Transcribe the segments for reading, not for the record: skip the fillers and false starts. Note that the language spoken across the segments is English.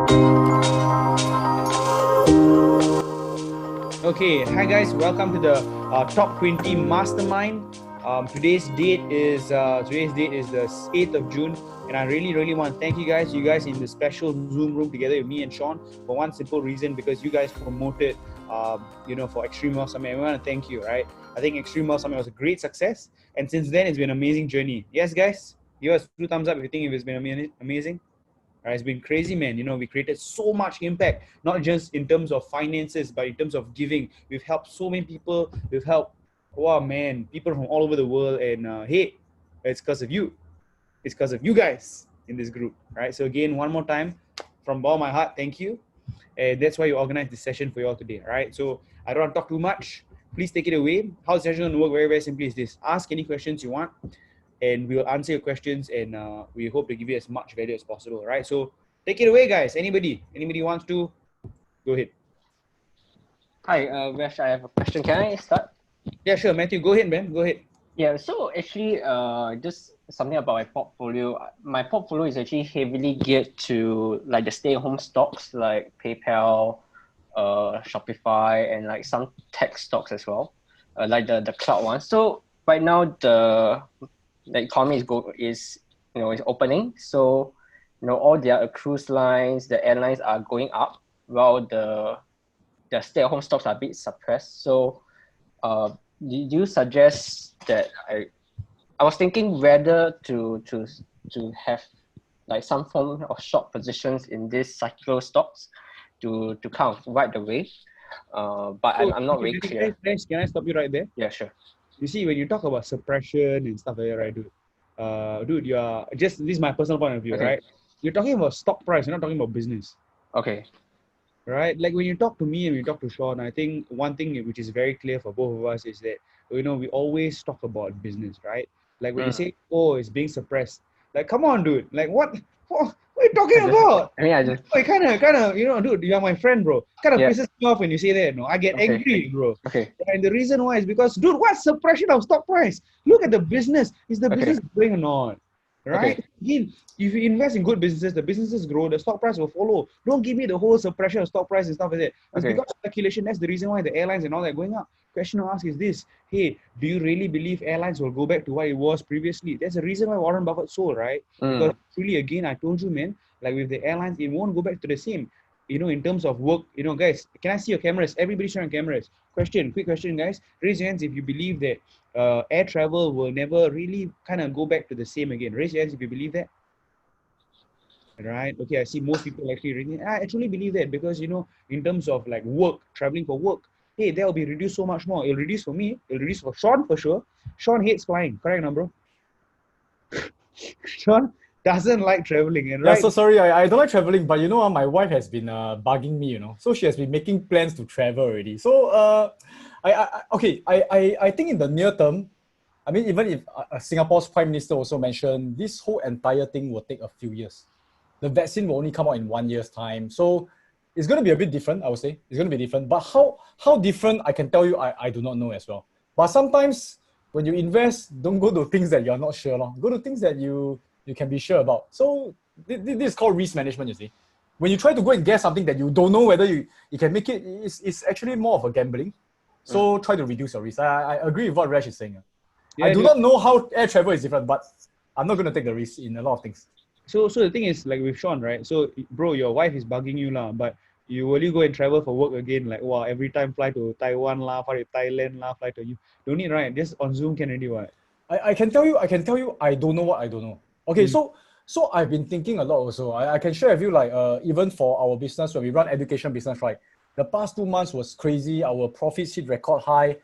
Okay, hi guys, welcome to the top 20 Mastermind. Today's date is the 8th of June, and I really want to thank you guys. You guys in the special Zoom room together with me and Sean for one simple reason, because you guys promoted, for Extreme Wealth Summit. And we want to thank you, right? I think Extreme Wealth Summit was a great success, and since then it's been an amazing journey. Yes, guys, give us 2 thumbs up if you think it's been amazing. Right, it's been crazy, man. We created so much impact, not just in terms of finances, but in terms of giving. We've helped so many people. We've helped, wow, man, people from all over the world. And hey, it's because of you. It's because of you guys in this group, right? So again, one more time, from all my heart, thank you. And that's why you organized this session for you all today, all right? So I don't want to talk too much. Please take it away. How the session going to work very simply is this. Ask any questions you want, and we will answer your questions, and we hope to give you as much value as possible, right? So take it away, guys. Anybody wants to go ahead? Hi, Resh, I have a question. Can I start? Yeah, sure. Matthew, go ahead, man. Go ahead. Yeah, so actually, just something about my portfolio. My portfolio is actually heavily geared to like the stay-at-home stocks like PayPal, Shopify, and like some tech stocks as well, like the cloud ones. So right now, the economy is opening. So all their cruise lines, the airlines are going up, while the stay-at-home stocks are a bit suppressed. So do you suggest that I was thinking whether to have like some form of short positions in these cyclical stocks to kind of ride the wave, but I'm not really clear. Can I stop you right there? Yeah, sure. You see, when you talk about suppression and stuff like that, right, dude, you are just, this is my personal point of view, Okay. right? You're talking about stock price, you're not talking about business. Okay. Right? Like when you talk to me and we talk to Sean, I think one thing which is very clear for both of us is that, we always talk about business, right? Like when you say, oh, it's being suppressed, like, come on, dude, like what are you talking about? I just kind of, dude, you're my friend, bro. Kind of pisses me off when you say that, no? I get angry, bro. Okay. And the reason why is because, dude, what suppression of stock price? Look at the business. Is the business going or not? Right? Again, if you invest in good businesses, the businesses grow, the stock price will follow. Don't give me the whole suppression of stock price and stuff like that. It's because of speculation. That's the reason why the airlines and all that going up. Question to ask is this: hey, do you really believe airlines will go back to what it was previously? That's the reason why Warren Buffett sold, right? Because truly, again, I told you, man, like with the airlines, it won't go back to the same. In terms of work, guys, can I see your cameras? Everybody showing cameras. Quick question, guys. Raise your hands if you believe that air travel will never really kind of go back to the same again. Raise your hands if you believe that. Right? Okay, I see most people actually reading. I actually believe that because, in terms of like work, traveling for work, hey, that will be reduced so much more. It'll reduce for me. It'll reduce for Sean for sure. Sean hates flying. Correct, no, bro? Sean doesn't like traveling, and Yeah, right? so sorry, I don't like traveling, but my wife has been bugging me, so she has been making plans to travel already. So I think in the near term, I mean, even if Singapore's Prime Minister also mentioned, this whole entire thing will take a few years. The vaccine will only come out in 1 year's time. So it's going to be a bit different, I would say. It's going to be different. But how different, I can tell you, I do not know as well. But sometimes when you invest, don't go to things that you're not sure of. Go to things that you can be sure about. So this is called risk management, you see. When you try to go and guess something that you don't know whether you can make it, it's actually more of a gambling. So try to reduce your risk. I agree with what Resh is saying. Yeah, I do not know how air travel is different, but I'm not going to take the risk in a lot of things. So the thing is, like with Sean, right? So, bro, your wife is bugging you, but you will go and travel for work again, like, wow, every time fly to Taiwan, fly to Thailand, fly to you. Don't need, right? Just on Zoom can already, what? I can tell you, I don't know what I don't know. Okay, so I've been thinking a lot also. I can share with you, like, even for our business, when we run education business, right? The past 2 months was crazy. Our profits hit record high.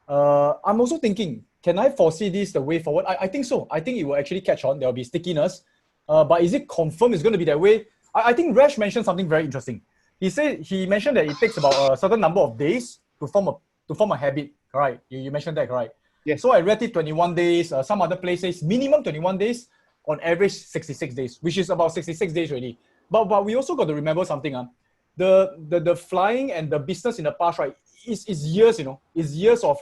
I'm also thinking, can I foresee this the way forward? I think so. I think it will actually catch on. There will be stickiness. But is it confirmed it's going to be that way? I think Resh mentioned something very interesting. He mentioned that it takes about a certain number of days to form a habit. Right? You mentioned that, right? Yes. So I read it 21 days. Some other places minimum 21 days, on average 66 days, which is about 66 days already. But we also got to remember something. The flying and the business in the past, right? Is years. Is years of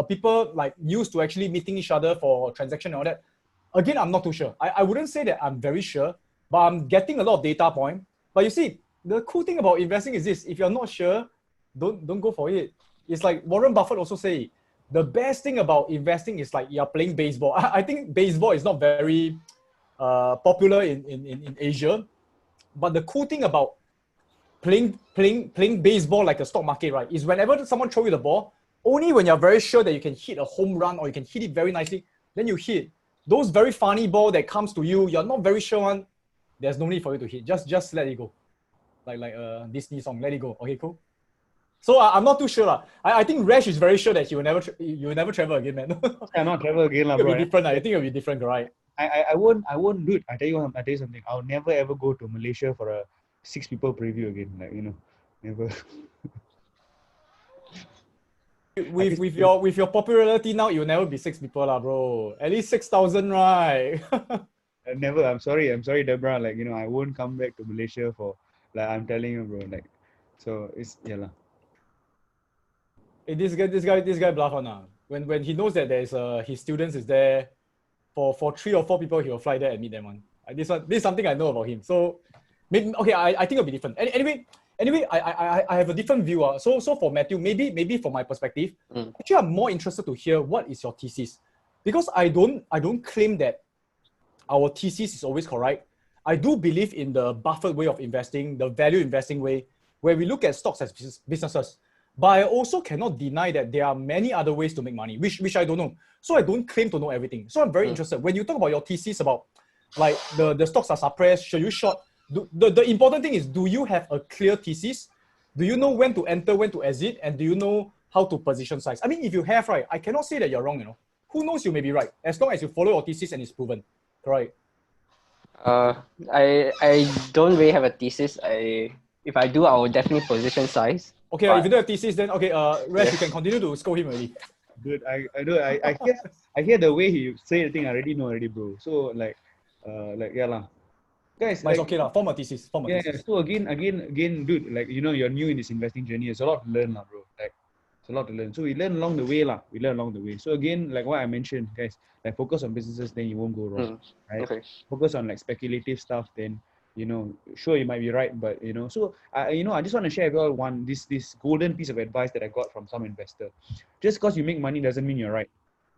people like used to actually meeting each other for transaction and all that. Again, I'm not too sure. I wouldn't say that I'm very sure, but I'm getting a lot of data point. But you see, the cool thing about investing is this: if you're not sure, don't go for it. It's like Warren Buffett also say, the best thing about investing is like you're playing baseball. I think baseball is not very popular in Asia, but the cool thing about playing baseball like a stock market, right, is whenever someone throws you the ball, only when you're very sure that you can hit a home run or you can hit it very nicely, then you hit. Those very funny ball that comes to you, you're not very sure on, there's no need for you to hit. Just let it go. Like a Disney song, let it go. Okay, cool. So I'm not too sure. I think Resh is very sure that you will never travel again, man. I'm not travel again, It'll bro. be different. I think it'll be different, right? I won't do it. I tell you something. I'll never ever go to Malaysia for a 6 people preview again. Like, you know, never. With your popularity now, you'll never be 6 people, lah, bro. At least 6,000, right? Never. I'm sorry, Deborah. Like, you know, I won't come back to Malaysia for, like, I'm telling you, bro. Like, so it's lah. Hey, this guy bluff on now. When he knows that there's his students is there, for 3 or 4 people, he will fly there and meet them on. This is something I know about him. So maybe okay, I think it'll be different. Anyway, I have a different view. So for Matthew, maybe from my perspective, actually I'm more interested to hear what is your thesis. Because I don't claim that our thesis is always correct. I do believe in the Buffett way of investing, the value investing way, where we look at stocks as businesses. But I also cannot deny that there are many other ways to make money, which I don't know. So I don't claim to know everything. So I'm very interested. When you talk about your thesis about like the stocks are suppressed, should you short? The important thing is, do you have a clear thesis? Do you know when to enter, when to exit? And do you know how to position size? I mean, if you have, right, I cannot say that you're wrong, you know. Who knows, you may be right, as long as you follow your thesis and it's proven, correct? I don't really have a thesis. If I do, I will definitely position size. Okay, if you don't have thesis, then okay, Resh, you can continue to scold him already. Dude, I hear the way he say the thing. I already know already, bro. So like yeah lah. Guys, but it's okay lah. Form a thesis. Yeah. So again, dude, like, you know, you're new in this investing journey. There's a lot to learn, lah, bro. Like, it's a lot to learn. So we learn along the way, lah. So again, like what I mentioned, guys, like focus on businesses, then you won't go wrong, right? Okay. Focus on like speculative stuff, then, you know, sure, you might be right, but you know. So I just want to share with you all this golden piece of advice that I got from some investor. Just because you make money doesn't mean you're right.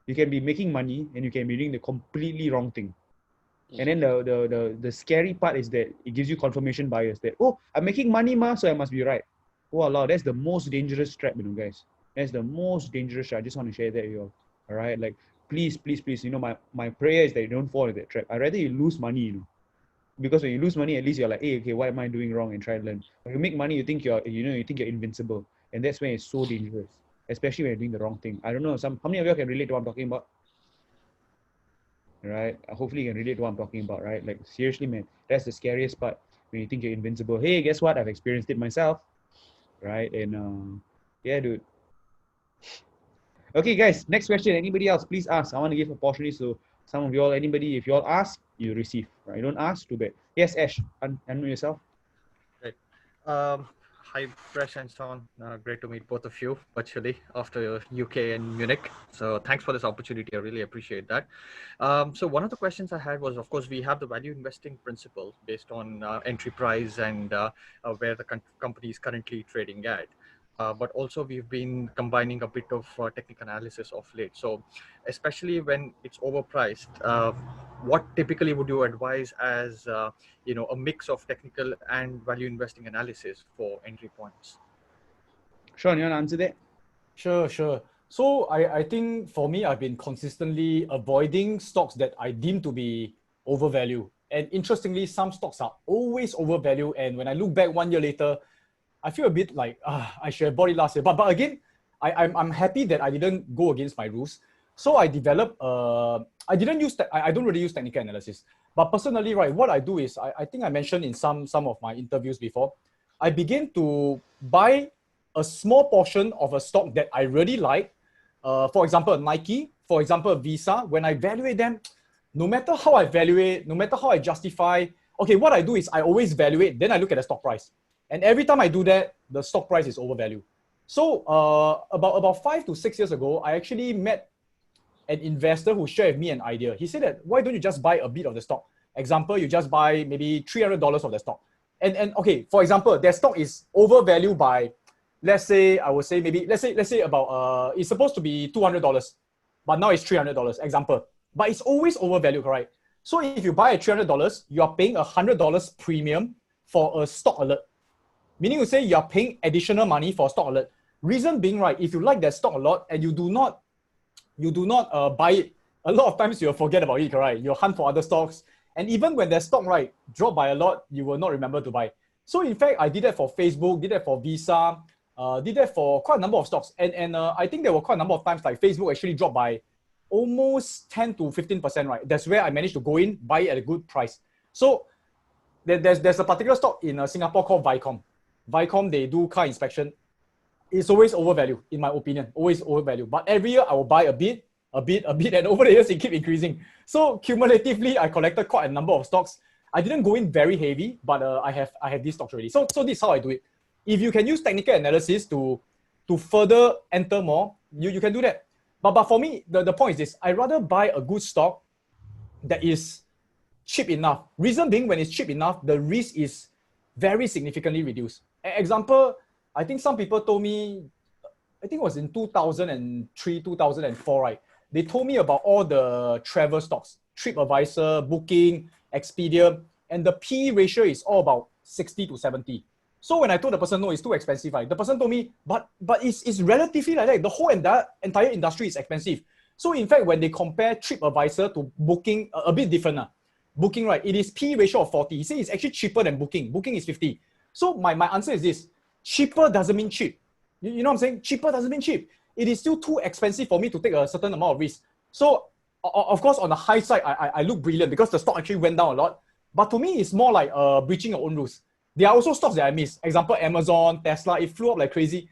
You can be making money and you can be doing the completely wrong thing. And then the scary part is that it gives you confirmation bias that, oh, I'm making money, so I must be right. Oh Allah, that's the most dangerous trap, you know, guys. That's the most dangerous trap. I just want to share that with you all. All right, like please, you know, my prayer is that you don't fall into that trap. I'd rather you lose money, you know, because when you lose money, at least you're like, hey, okay, what am I doing wrong, and try to learn. When you make money, you think you're invincible, and that's when it's so dangerous, especially when you're doing the wrong thing. I don't know, how many of you can relate to what I'm talking about? Right? Hopefully you can relate to what I'm talking about, right? Like, seriously, man, that's the scariest part, when you think you're invincible. Hey, guess what? I've experienced it myself, right? And yeah, dude. Okay, guys, next question. Anybody else, please ask. I want to give opportunities to some of you all. Anybody, if you all ask, you receive, right? Don't ask, too bad. Yes, Ash, unmute yourself. Great. Hi, Resh and Sean. Great to meet both of you virtually after UK and Munich. So thanks for this opportunity. I really appreciate that. So one of the questions I had was, of course, we have the value investing principle based on entry price and where the company is currently trading at. But also we've been combining a bit of technical analysis of late. So especially when it's overpriced, what typically would you advise as you know, a mix of technical and value investing analysis for entry points? Sean, you want to answer that? Sure. So I think for me, I've been consistently avoiding stocks that I deem to be overvalued. And interestingly, some stocks are always overvalued. And when I look back 1 year later, I feel a bit like I should have bought it last year. But again, I'm happy that I didn't go against my rules. So I developed I don't really use technical analysis. But personally, right, what I do is I think I mentioned in some of my interviews before, I begin to buy a small portion of a stock that I really like. For example, Nike, for example, Visa. When I evaluate them, no matter how I evaluate, no matter how I justify, okay, what I do is I always evaluate, then I look at the stock price. And every time I do that, the stock price is overvalued. So about 5 to 6 years ago, I actually met an investor who shared with me an idea. He said that, why don't you just buy a bit of the stock? Example, you just buy maybe $300 of the stock. And okay, for example, their stock is overvalued by, let's say, I would say maybe, let's say about, it's supposed to be $200, but now it's $300, example. But it's always overvalued, correct? So if you buy at $300, you are paying $100 premium for a stock alert. Meaning to say you are paying additional money for stock alert. Reason being, right, if you like that stock a lot and you do not buy it, a lot of times you'll forget about it, right? You'll hunt for other stocks. And even when that stock, right, drop by a lot, you will not remember to buy. So in fact, I did that for Facebook, did that for Visa, did that for quite a number of stocks. And I think there were quite a number of times like Facebook actually dropped by almost 10 to 15%, right? That's where I managed to go in, buy it at a good price. So there's a particular stock in Singapore called Vicom. Vicom, they do car inspection. It's always overvalued, in my opinion, always overvalued. But every year I will buy a bit, and over the years it keep increasing. So cumulatively, I collected quite a number of stocks. I didn't go in very heavy, but I have these stocks already. So this is how I do it. If you can use technical analysis to further enter more, you can do that. But for me, the point is this: I rather buy a good stock that is cheap enough. Reason being, when it's cheap enough, the risk is very significantly reduced. Example, I think some people told me, I think it was in 2003, 2004, right? They told me about all the travel stocks, TripAdvisor, Booking, Expedia, and the P ratio is all about 60 to 70. So when I told the person, no, it's too expensive, right? The person told me, but it's relatively like that. The whole entire industry is expensive. So in fact, when they compare TripAdvisor to Booking, a bit different. Booking, right, it is P ratio of 40. He said it's actually cheaper than Booking. Booking is 50. So my answer is this: cheaper doesn't mean cheap. You know what I'm saying? Cheaper doesn't mean cheap. It is still too expensive for me to take a certain amount of risk. So of course, on the high side, I look brilliant because the stock actually went down a lot. But to me, it's more like breaching your own rules. There are also stocks that I miss. Example, Amazon, Tesla, it flew up like crazy.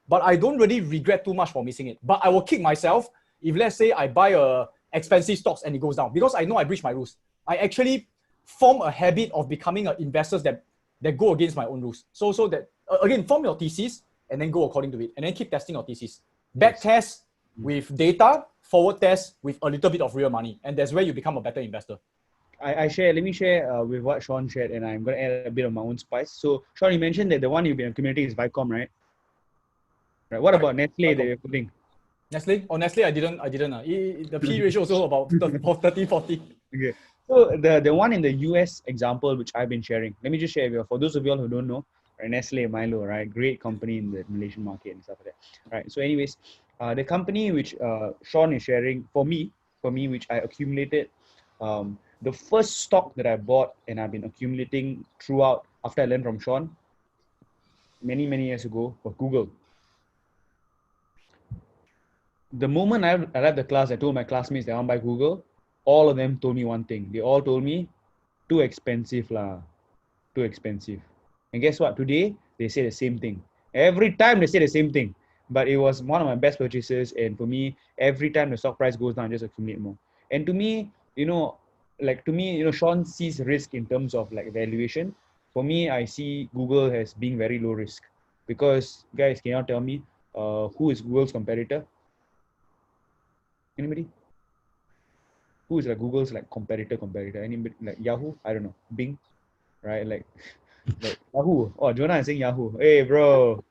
But I don't really regret too much for missing it. But I will kick myself if, let's say, I buy expensive stocks and it goes down, because I know I breached my rules. I actually form a habit of becoming investors that go against my own rules. So that, again, form your thesis and then go according to it. And then keep testing your thesis. Back test with data, forward test with a little bit of real money. And that's where you become a better investor. Let me share with what Sean shared, and I'm going to add a bit of my own spice. So, Sean, you mentioned that the one you've been accumulating is Vicom, right? Right. What about Nestle that you're putting? Nestle? Oh, Nestle, I didn't. The P ratio also about 30, 40. Okay. So the one in the US example, which I've been sharing, let me just share with you. For those of you all who don't know, right, Nestle, Milo, right? Great company in the Malaysian market and stuff like that. Right. So anyways, the company which Sean is sharing, for me, which I accumulated, the first stock that I bought and I've been accumulating throughout after I learned from Sean many years ago was Google. The moment I left the class, I told my classmates that I want to buy Google. All of them told me one thing. They all told me, too expensive lah, too expensive. And guess what? Today, they say the same thing. Every time they say the same thing. But it was one of my best purchases. And for me, every time the stock price goes down, I just accumulate more. And to me, Sean sees risk in terms of like valuation. For me, I see Google as being very low risk. Because, guys, can you tell me who is Google's competitor? Anybody? Who is like Google's like competitor? Anybody like Yahoo? I don't know. Bing, right? Like Yahoo. Oh, Jonah is saying Yahoo. Hey, bro,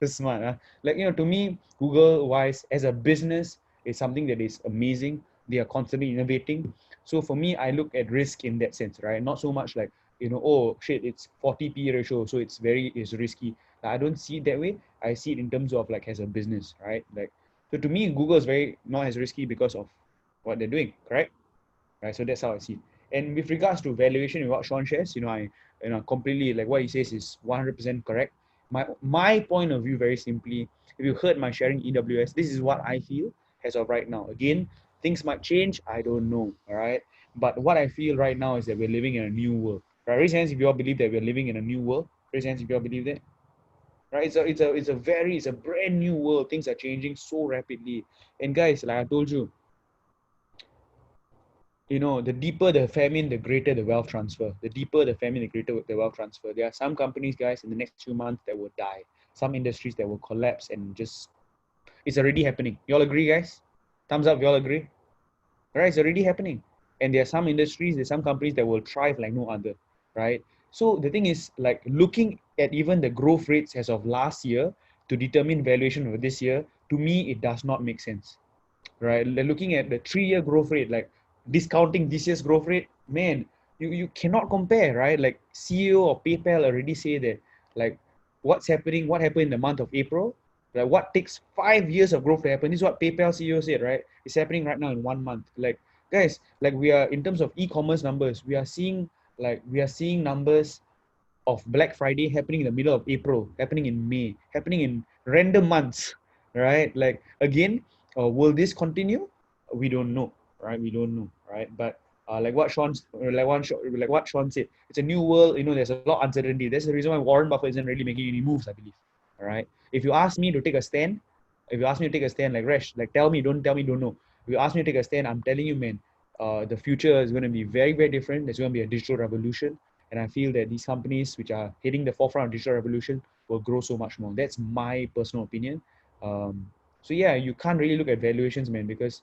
that's smart. Huh? Like, to me, Google wise as a business is something that is amazing. They are constantly innovating. So for me, I look at risk in that sense, right? Not so much like, oh shit, it's 40 P ratio, so it's risky. Like, I don't see it that way. I see it in terms of like as a business, right? Like, so to me, Google is very not as risky because of what they're doing, correct? Right. So that's how I see it. And with regards to valuation and what Sean shares, I completely like what he says is 100% correct. My point of view, very simply, if you heard my sharing EWS, this is what I feel as of right now. Again, things might change. I don't know. All right. But what I feel right now is that we're living in a new world. Right. Raise hands if you all believe that we're living in a new world. Raise hands if you all believe that. Right. It's a brand new world. Things are changing so rapidly. And guys, like I told you, the deeper the famine, the greater the wealth transfer. The deeper the famine, the greater the wealth transfer. There are some companies, guys, in the next few months that will die. Some industries that will collapse and just, it's already happening. You all agree, guys? Thumbs up, you all agree? Right, it's already happening. And there are some industries, there's some companies that will thrive like no other, right? So the thing is, like, looking at even the growth rates as of last year to determine valuation of this year, to me, it does not make sense, right? Looking at the 3-year growth rate, like discounting this year's growth rate, man, you cannot compare, right? Like CEO of PayPal already say that, like, what happened in the month of April, like what takes 5 years of growth to happen. This is what PayPal CEO said, right? It's happening right now in 1 month. Like, guys, like, we are, in terms of e-commerce numbers, we are seeing numbers of Black Friday happening in the middle of April, happening in May, happening in random months, right? Like, again, will this continue? We don't know, right? We don't know, right? But like what Sean said, it's a new world. There's a lot of uncertainty. That's the reason why Warren Buffett isn't really making any moves, I believe. All right. If you ask me to take a stand, like Resh, like, don't tell me don't know. If you ask me to take a stand, I'm telling you, man, the future is going to be very, very different. There's going to be a digital revolution. And I feel that these companies which are hitting the forefront of digital revolution will grow so much more. That's my personal opinion. So yeah, you can't really look at valuations, man, because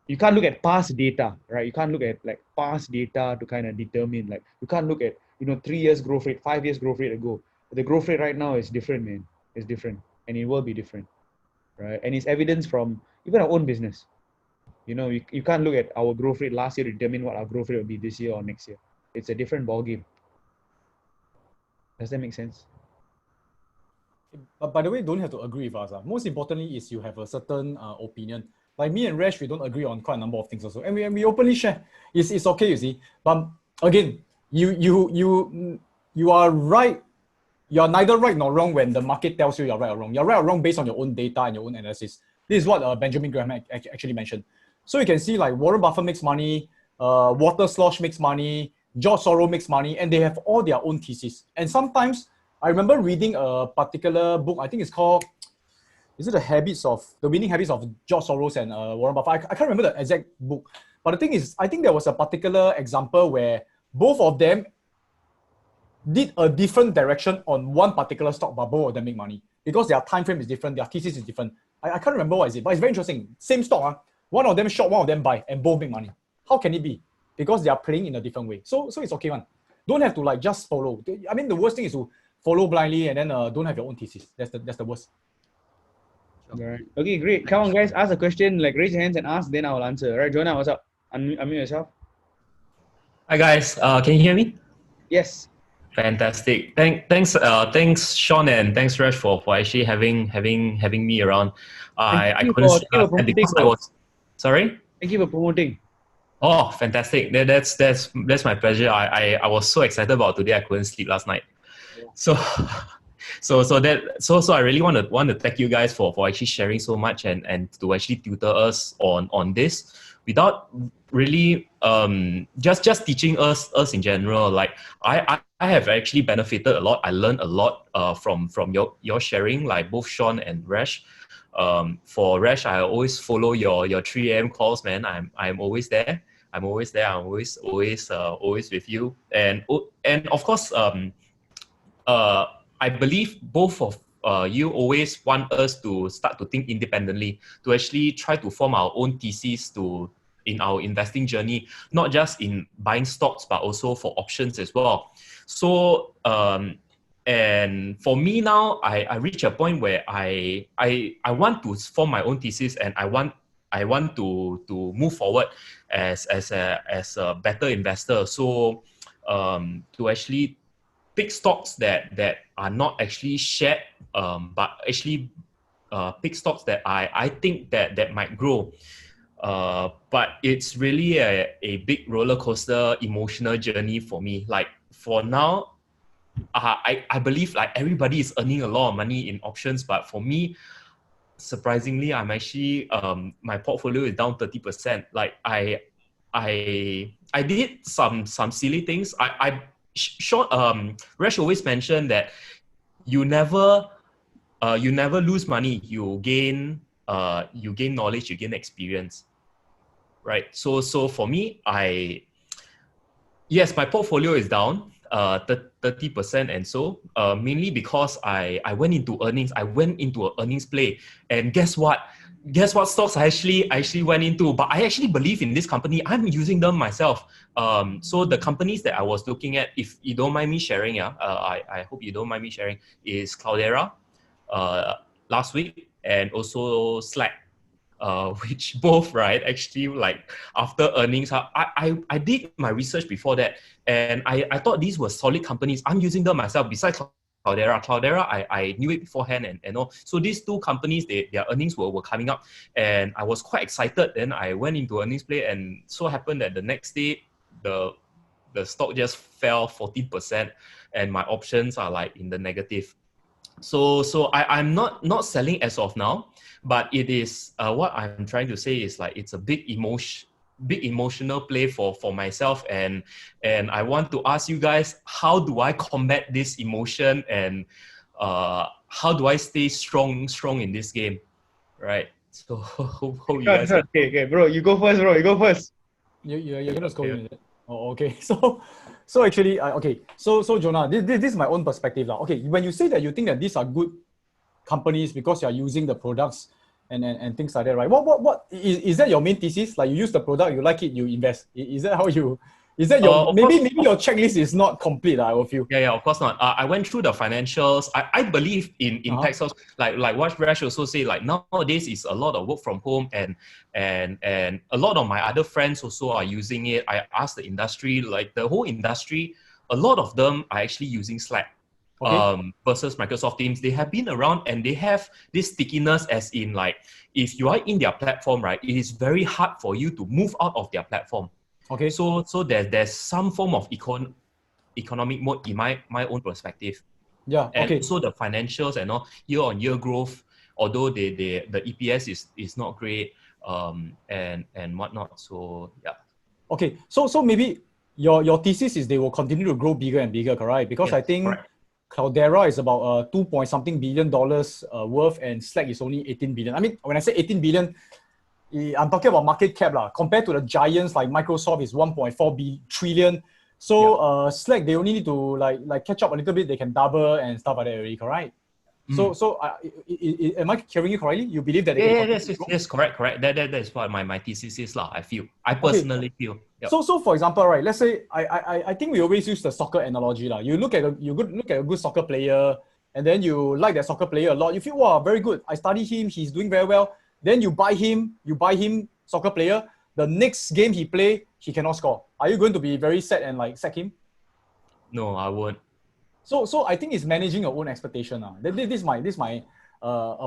you can't look at past data, right? You can't look at like past data to kind of determine, like, you can't look at 3 years growth rate, 5 years growth rate ago. The growth rate right now is different, man. It's different, and it will be different, right? And it's evidence from even our own business. You can't look at our growth rate last year to determine what our growth rate will be this year or next year. It's a different ball game. Does that make sense? But by the way, don't have to agree with us. Most importantly is you have a certain opinion. Like me and Resh, we don't agree on quite a number of things also. And we openly share. It's okay, you see. But again, you are right. You are neither right nor wrong when the market tells you you're right or wrong. You're right or wrong based on your own data and your own analysis. This is what Benjamin Graham actually mentioned. So you can see, like, Warren Buffett makes money, Walter Slosh makes money, George Soros makes money, and they have all their own thesis. And sometimes I remember reading a particular book. I think it's called, is it The Winning Habits of George Soros and Warren Buffett? I can't remember the exact book. But the thing is, I think there was a particular example where both of them did a different direction on one particular stock, but both of them make money because their time frame is different, their thesis is different. I can't remember what is it, but it's very interesting. Same stock, one of them short, one of them buy, and both make money. How can it be? Because they are playing in a different way. So it's okay, man. Don't have to like just follow. I mean, the worst thing is to follow blindly and then don't have your own thesis. That's the worst. All right. Okay, great. Come on, guys. Ask a question. Like, raise your hands and ask, then I will answer. All right, Jonah, what's up? Unmute yourself. Hi guys, can you hear me? Yes. Fantastic. Thanks Sean and thanks Resh for actually having me around. I couldn't say because I was sorry. Thank you for promoting. Oh, fantastic! That's my pleasure. I was so excited about today. I couldn't sleep last night. So I really want to thank you guys for actually sharing so much and to actually tutor us on this without really just teaching us in general. Like I have actually benefited a lot. I learned a lot from your sharing, like both Sean and Resh. For Resh, I always follow your 3 a.m. calls, man. I'm always there. I'm always with you. And of course, I believe both of you always want us to start to think independently, to actually try to form our own thesis in our investing journey, not just in buying stocks, but also for options as well. So, and for me now, I reach a point where I want to form my own thesis, and I want to move forward as a better investor. So, to actually pick stocks that are not actually shared, but actually pick stocks that I think that might grow. But it's really a big roller coaster emotional journey for me. Like for now, I believe like everybody is earning a lot of money in options, but for me, surprisingly, I'm actually my portfolio is down 30%. Like I did some silly things. Resh always mentioned that you never lose money. You gain knowledge, you gain experience, right? So for me, yes, my portfolio is down 30%, and so mainly because I went into earnings. I went into an earnings play, and guess what? guess what stocks I actually went into? But I actually believe in this company. I'm using them myself. So the companies that I was looking at, if you don't mind me sharing, I hope you don't mind me sharing, is Cloudera, last week, and also Slack, which both, right, actually, like, after earnings, I did my research before that, and I thought these were solid companies. I'm using them myself. Besides Cloudera, I knew it beforehand, and all. So these two companies, their earnings were coming up, and I was quite excited. Then I went into earnings play, and so happened that the next day, the stock just fell 14%, and my options are like in the negative. So I'm not selling as of now, but it is what I'm trying to say is, like, it's a big emotional play for myself, and I want to ask you guys, how do I combat this emotion, and how do I stay strong in this game, right? So hope you guys. Okay, bro, you go first, bro. You go first. You're gonna score in it. Oh, okay. So actually, okay. So Jonah, this is my own perspective now. Okay, when you say that you think that these are good companies because you are using the products and things like that, right? What is that your main thesis? Like, you use the product, you like it, you invest. Is that how you? Is that your maybe your checklist is not complete? I will feel. Yeah, of course not. I went through the financials. I believe in tech stocks. Like what Resh also say, like, nowadays is a lot of work from home, and a lot of my other friends also are using it. I asked the industry, like the whole industry, a lot of them are actually using Slack. Okay. Versus Microsoft Teams. They have been around, and they have this stickiness, as in, like, if you are in their platform, right, it is very hard for you to move out of their platform. Okay. So there's some form of economic mode in my own perspective. Yeah. And okay. also the financials and all, year-on-year growth, although the EPS is not great, and whatnot. So yeah. Okay. So maybe your thesis is they will continue to grow bigger and bigger, correct? Because yes, I think correct. Cloudera is about $2 billion worth, and Slack is only 18 billion. I mean, when I say 18 billion, I'm talking about market cap lah. Compared to the giants like Microsoft is 1.4 trillion. So Slack, they only need to like catch up a little bit. They can double and stuff like that already, correct? So am I hearing you correctly? You believe that? Yes, correct. That is what my thesis is lah. I personally feel. Yep. So for example, right? Let's say I think we always use the soccer analogy lah. You look at a good soccer player, and then you like that soccer player a lot. You feel, wow, very good. I study him. He's doing very well. Then you buy him, soccer player. The next game he play, he cannot score. Are you going to be very sad and like sack him? No, I won't. So I think it's managing your own expectation. This is my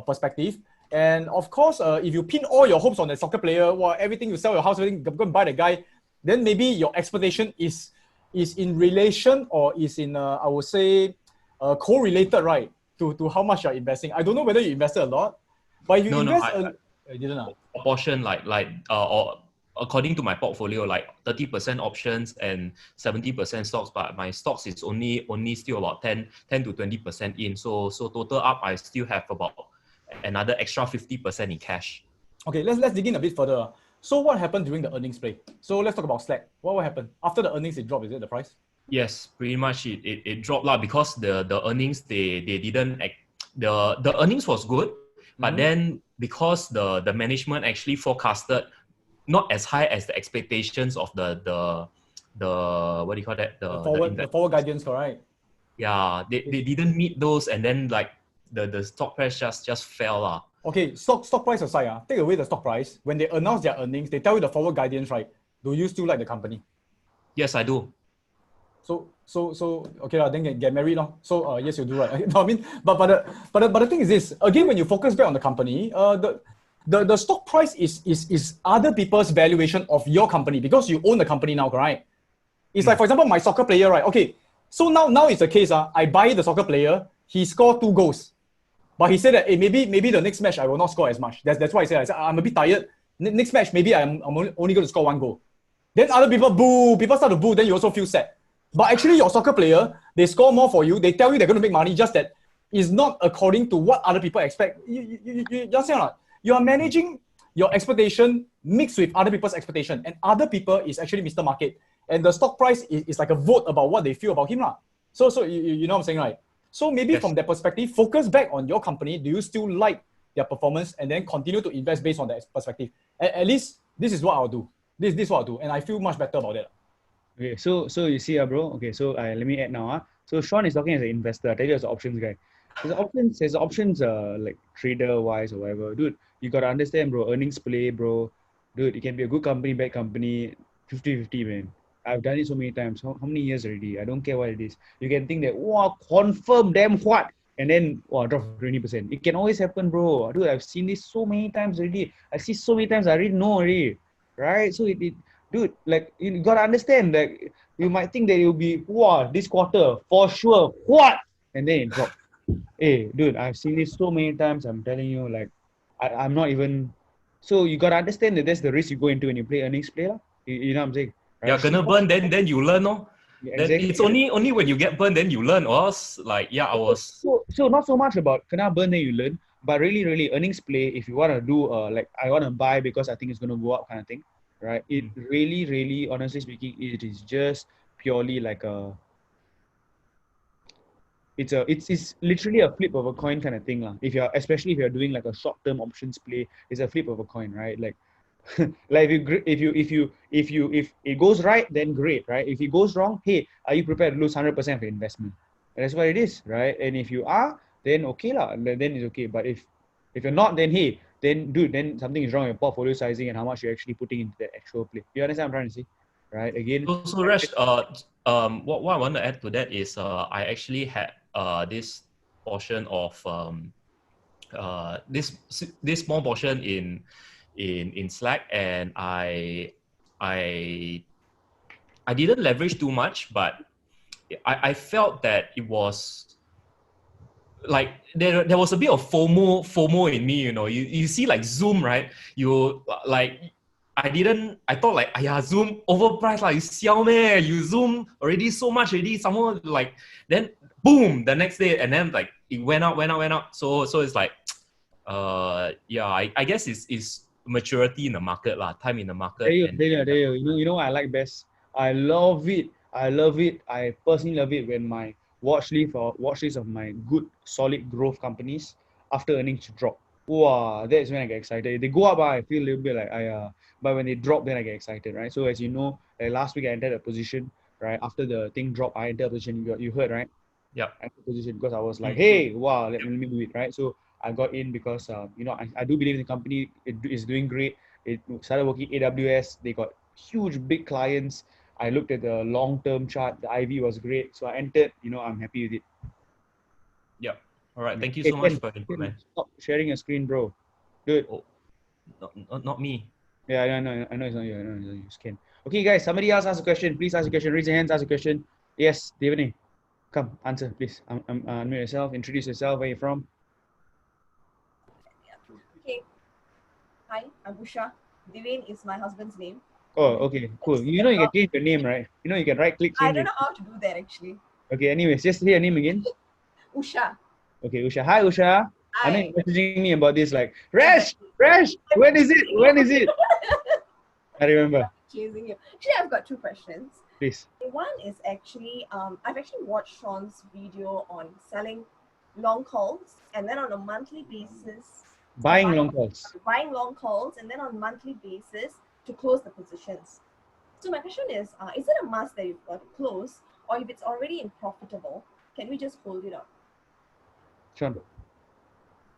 perspective. And of course, if you pin all your hopes on the soccer player, everything you sell your house, everything, go and buy the guy, then maybe your expectation is in relation, or is in I would say correlated, right, to how much you're investing. I don't know whether you invested a lot, but you I didn't. A portion or according to my portfolio, like 30% options and 70% stocks, but my stocks is only still about 10 to 20% in. So total up, I still have about another extra 50% in cash. Okay, let's dig in a bit further. So what happened during the earnings play? So let's talk about Slack. What happened after the earnings? It dropped. Is it the price? Yes, pretty much it dropped lah, because the earnings they didn't the earnings was good, but then because the management actually forecasted not as high as the expectations of the what do you call that, the forward guidance, correct? Yeah, they didn't meet those, and then like the stock price just fell lah. Okay, stock price aside, take away the stock price. When they announce their earnings, they tell you the forward guidance, right? Do you still like the company? Yes, I do. So okay lah, then get married now. So yes, you do, right? No, I mean, but the thing is this. Again, when you focus back on the company, the stock price is other people's valuation of your company, because you own the company now, right? It's like, for example, my soccer player, right? Okay, so now it's the case. I buy the soccer player. He scored 2 goals, but he said that, hey, maybe the next match I will not score as much. That's why I said I'm a bit tired. Next match maybe I'm only going to score 1 goal. Then other people boo. People start to boo. Then you also feel sad. But actually, your soccer player, they score more for you. They tell you they're going to make money, just that it's not according to what other people expect. You are managing your expectation mixed with other people's expectation, and other people is actually Mr. Market, and the stock price is like a vote about what they feel about him lah. So you know what I'm saying, right? So maybe from that perspective, focus back on your company. Do you still like their performance and then continue to invest based on that perspective. At least this is what I'll do. This is what I'll do, and I feel much better about it. Okay, so you see, bro. Okay, so let me add now. So Sean is talking as an investor. I tell you, as an options guy. His options, like trader wise or whatever. Dude, you gotta understand, bro. Earnings play, bro. Dude, it can be a good company, bad company, 50-50, man. I've done it so many times. How many years already? I don't care what it is. You can think that, wow, confirm damn what, and then drop 20%. It can always happen, bro. Dude, I've seen this so many times already. I see so many times. I already know already, right? So dude, like you gotta understand that you might think that it will be this quarter for sure, what, and then it drops. Hey, dude, I've seen this so many times. I'm telling you, like, I'm not even. So you gotta understand that that's the risk you go into when you play earnings play, lah. You know what I'm saying? Right? Yeah, gonna burn, then you learn, no? Yeah, Then exactly. it's only when you get burned then you learn. Or else, like, yeah, I was. So not so much about kena burn then you learn, but really earnings play. If you wanna do like I wanna buy because I think it's gonna go up kind of thing, right? It really, honestly speaking, it is just purely like a. It's literally a flip of a coin kind of thing, lah. Especially if you're doing like a short-term options play, it's a flip of a coin, right? Like, like if it goes right, then great, right? If it goes wrong, hey, are you prepared to lose 100% of your investment? And that's what it is, right? And if you are, then okay lah, then it's okay. But if you're not, then hey, then dude, then something is wrong with your portfolio sizing and how much you're actually putting into the actual play. You understand what I'm trying to say, right? Again. So Resh, what I want to add to that is I actually had this portion of this small portion in Slack, and I didn't leverage too much, but I felt that it was like there was a bit of FOMO in me, you know. You see like Zoom, right? You like I thought like, Zoom overpriced, like, you siao meh, you Zoom already so much already, someone like, then boom, the next day, and then like it went up. So it's like, I guess it's maturity in the market lah, time in the market. There you know what I like best? I love it. I personally love it when my watch list of my good solid growth companies after earnings drop. Wow, that's when I get excited. If they go up, I feel a little bit like but when they drop, then I get excited, right? So as you know, like last week I entered a position, right? After the thing dropped, I entered a position. You heard, right? Yeah. I entered a position because I was like, hey, wow, let me do it, right? So I got in because I do believe the company is doing great. It started working AWS. They got huge big clients. I looked at the long-term chart. The IV was great, so I entered. I'm happy with it. Yeah. All right. Thank you so much for the input, man. Stop sharing your screen, bro. Good. Oh, not me. Yeah, I know it's not you. I know it's not you. Scan. Okay, guys. Somebody else ask a question. Please ask a question. Raise your hands. Ask a question. Yes, Devani. Come, answer, please. Unmute yourself. Introduce yourself. Where you from? Okay. Hi, I'm Usha. Devane is my husband's name. Oh, okay, cool. You can change your name, right? You can right click. I don't know how to do that actually. Okay, anyways, just say your name again. Usha. Okay, Usha. Hi, Usha. Hi. I know you're messaging me about this, like, Resh, when is it? I remember. Chasing you. Actually, I've got two questions. Please. One is actually, I've actually watched Sean's video on selling long calls, and then on a monthly basis, Buying long calls, and then on a monthly basis to close the positions. So my question is it a must that you've got to close, or if it's already profitable, can we just hold it up? Sean.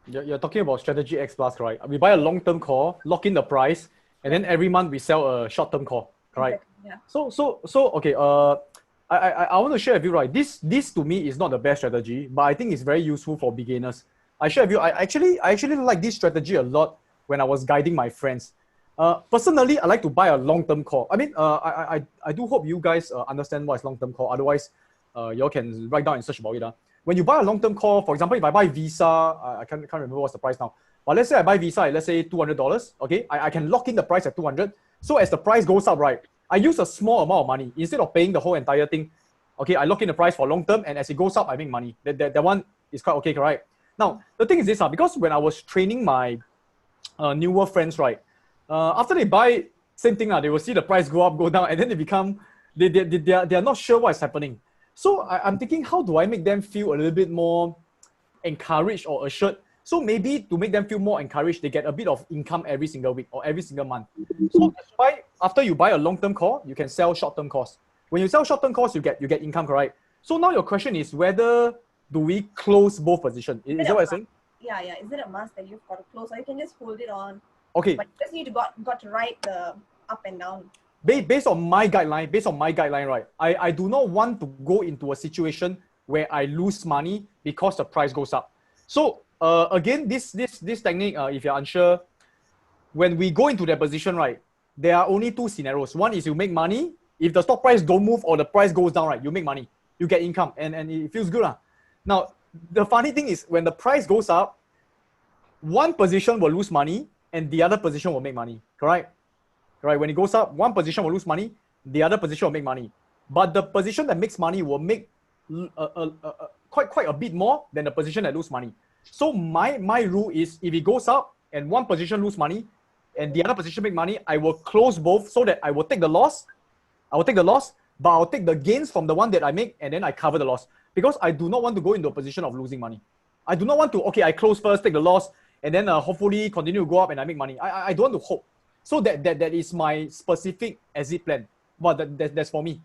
You're talking about strategy X plus, right? We buy a long-term call, lock in the price, and then every month we sell a short-term call, right? Exactly, yeah. So okay. I want to share with you, right? This to me is not the best strategy, but I think it's very useful for beginners. I share with you. I actually like this strategy a lot when I was guiding my friends. Personally, I like to buy a long-term call. I mean, I do hope you guys understand what is long-term call. Otherwise, y'all can write down and search about it. When you buy a long-term call, for example, if I buy Visa, I can't remember what's the price now. But let's say I buy Visa at, let's say, $200. Okay, I can lock in the price at 200. So as the price goes up, right, I use a small amount of money instead of paying the whole entire thing. Okay, I lock in the price for long term, and as it goes up, I make money. That one is quite okay, right? Now the thing is this, because when I was training my newer friends, right, after they buy same thing, they will see the price go up, go down, and then they are not sure what is happening. So I'm thinking, how do I make them feel a little bit more encouraged or assured So maybe to make them feel more encouraged, they get a bit of income every single week or every single month. So that's why after you buy a long-term call, you can sell short-term calls. When you sell short-term calls, you get income, correct? So now your question is whether do we close both positions? Is that what you're saying? Yeah. Is it a must that you've got to close, or you can just hold it on? Okay. But you just need to got to write the up and down. Based on my guideline, right? I do not want to go into a situation where I lose money because the price goes up. So again, this technique, if you're unsure, when we go into that position, right, there are only two scenarios. One is you make money. If the stock price don't move or the price goes down, right, you make money. You get income and it feels good. Now, the funny thing is when the price goes up, one position will lose money and the other position will make money, correct? Right, when it goes up, one position will lose money, the other position will make money. But the position that makes money will make quite a bit more than the position that lose money. So my rule is if it goes up and one position lose money and the other position make money, I will close both so that I will take the loss. But I'll take the gains from the one that I make and then I cover the loss. Because I do not want to go into a position of losing money. I do not want to, okay, I close first, take the loss, and then hopefully continue to go up and I make money. I don't want to hope. So that is my specific exit plan. But that's for me.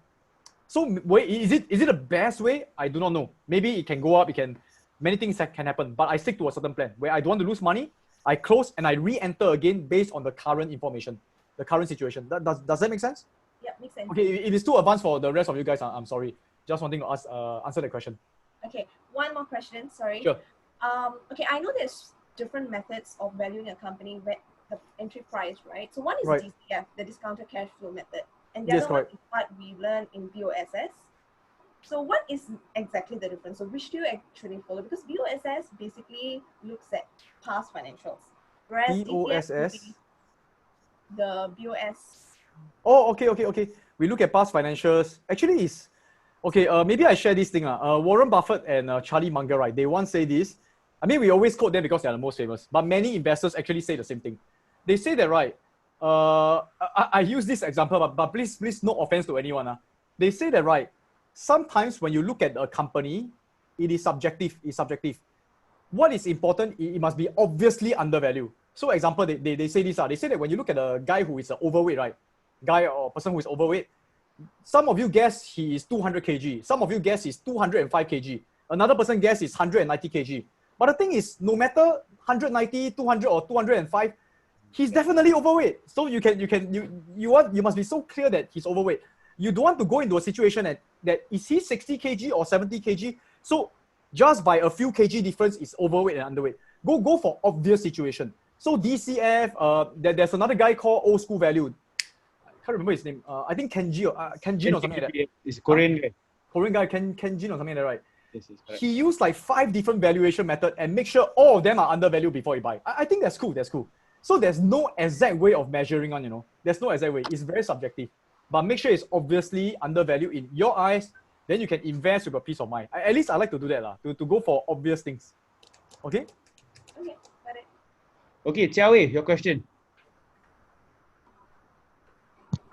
So is it the best way? I do not know. Maybe it can go up, many things can happen, but I stick to a certain plan where I don't want to lose money. I close and I re-enter again based on the current information, the current situation. Does that make sense? Yeah, makes sense. Okay, if it's too advanced for the rest of you guys, I'm sorry. Just wanting to answer the question. Okay, one more question, sorry. Sure. Okay, I know there's different methods of valuing a company, the entry price, right? So one is Right. DCF, the discounted cash flow method. And the Yes, other one correct. is what we learn in BOSS. So what is exactly the difference? So which do you actually follow? Because BOSS basically looks at past financials. Whereas DCF would BOSS? be the BOS. Oh, okay. We look at past financials. Actually, it's okay. Maybe I share this thing. Warren Buffett and Charlie Munger, right? They once say this. I mean, we always quote them because they are the most famous. But many investors actually say the same thing. They say that, right? I use this example, but please, no offense to anyone. They say that, right? Sometimes when you look at a company, it is subjective. It's subjective. What is important? It must be obviously undervalued. So, example, they say this. They say that when you look at a guy who is overweight, right? Guy or person who is overweight, some of you guess he is 200 kg. Some of you guess he's 205 kg. Another person guess is 190 kg. But the thing is, no matter 190, 200, or 205, he's definitely overweight. So you must be so clear that he's overweight. You don't want to go into a situation that is he 60 kg or 70 kg. So just by a few kg difference is overweight and underweight. Go for obvious situation. So DCF, there's another guy called Old School Value. I can't remember his name. I think Kenji or something like that. It's Korean guy. Korean guy, Kenjin or something like that, right? Yes, He used like 5 different valuation methods and make sure all of them are undervalued before you buy. I think that's cool. So there's no exact way of measuring on, There's no exact way. It's very subjective. But make sure it's obviously undervalued in your eyes. Then you can invest with a peace of mind. At least I like to do that, to go for obvious things. Okay? Okay, got it. Okay, Jiawei, your question.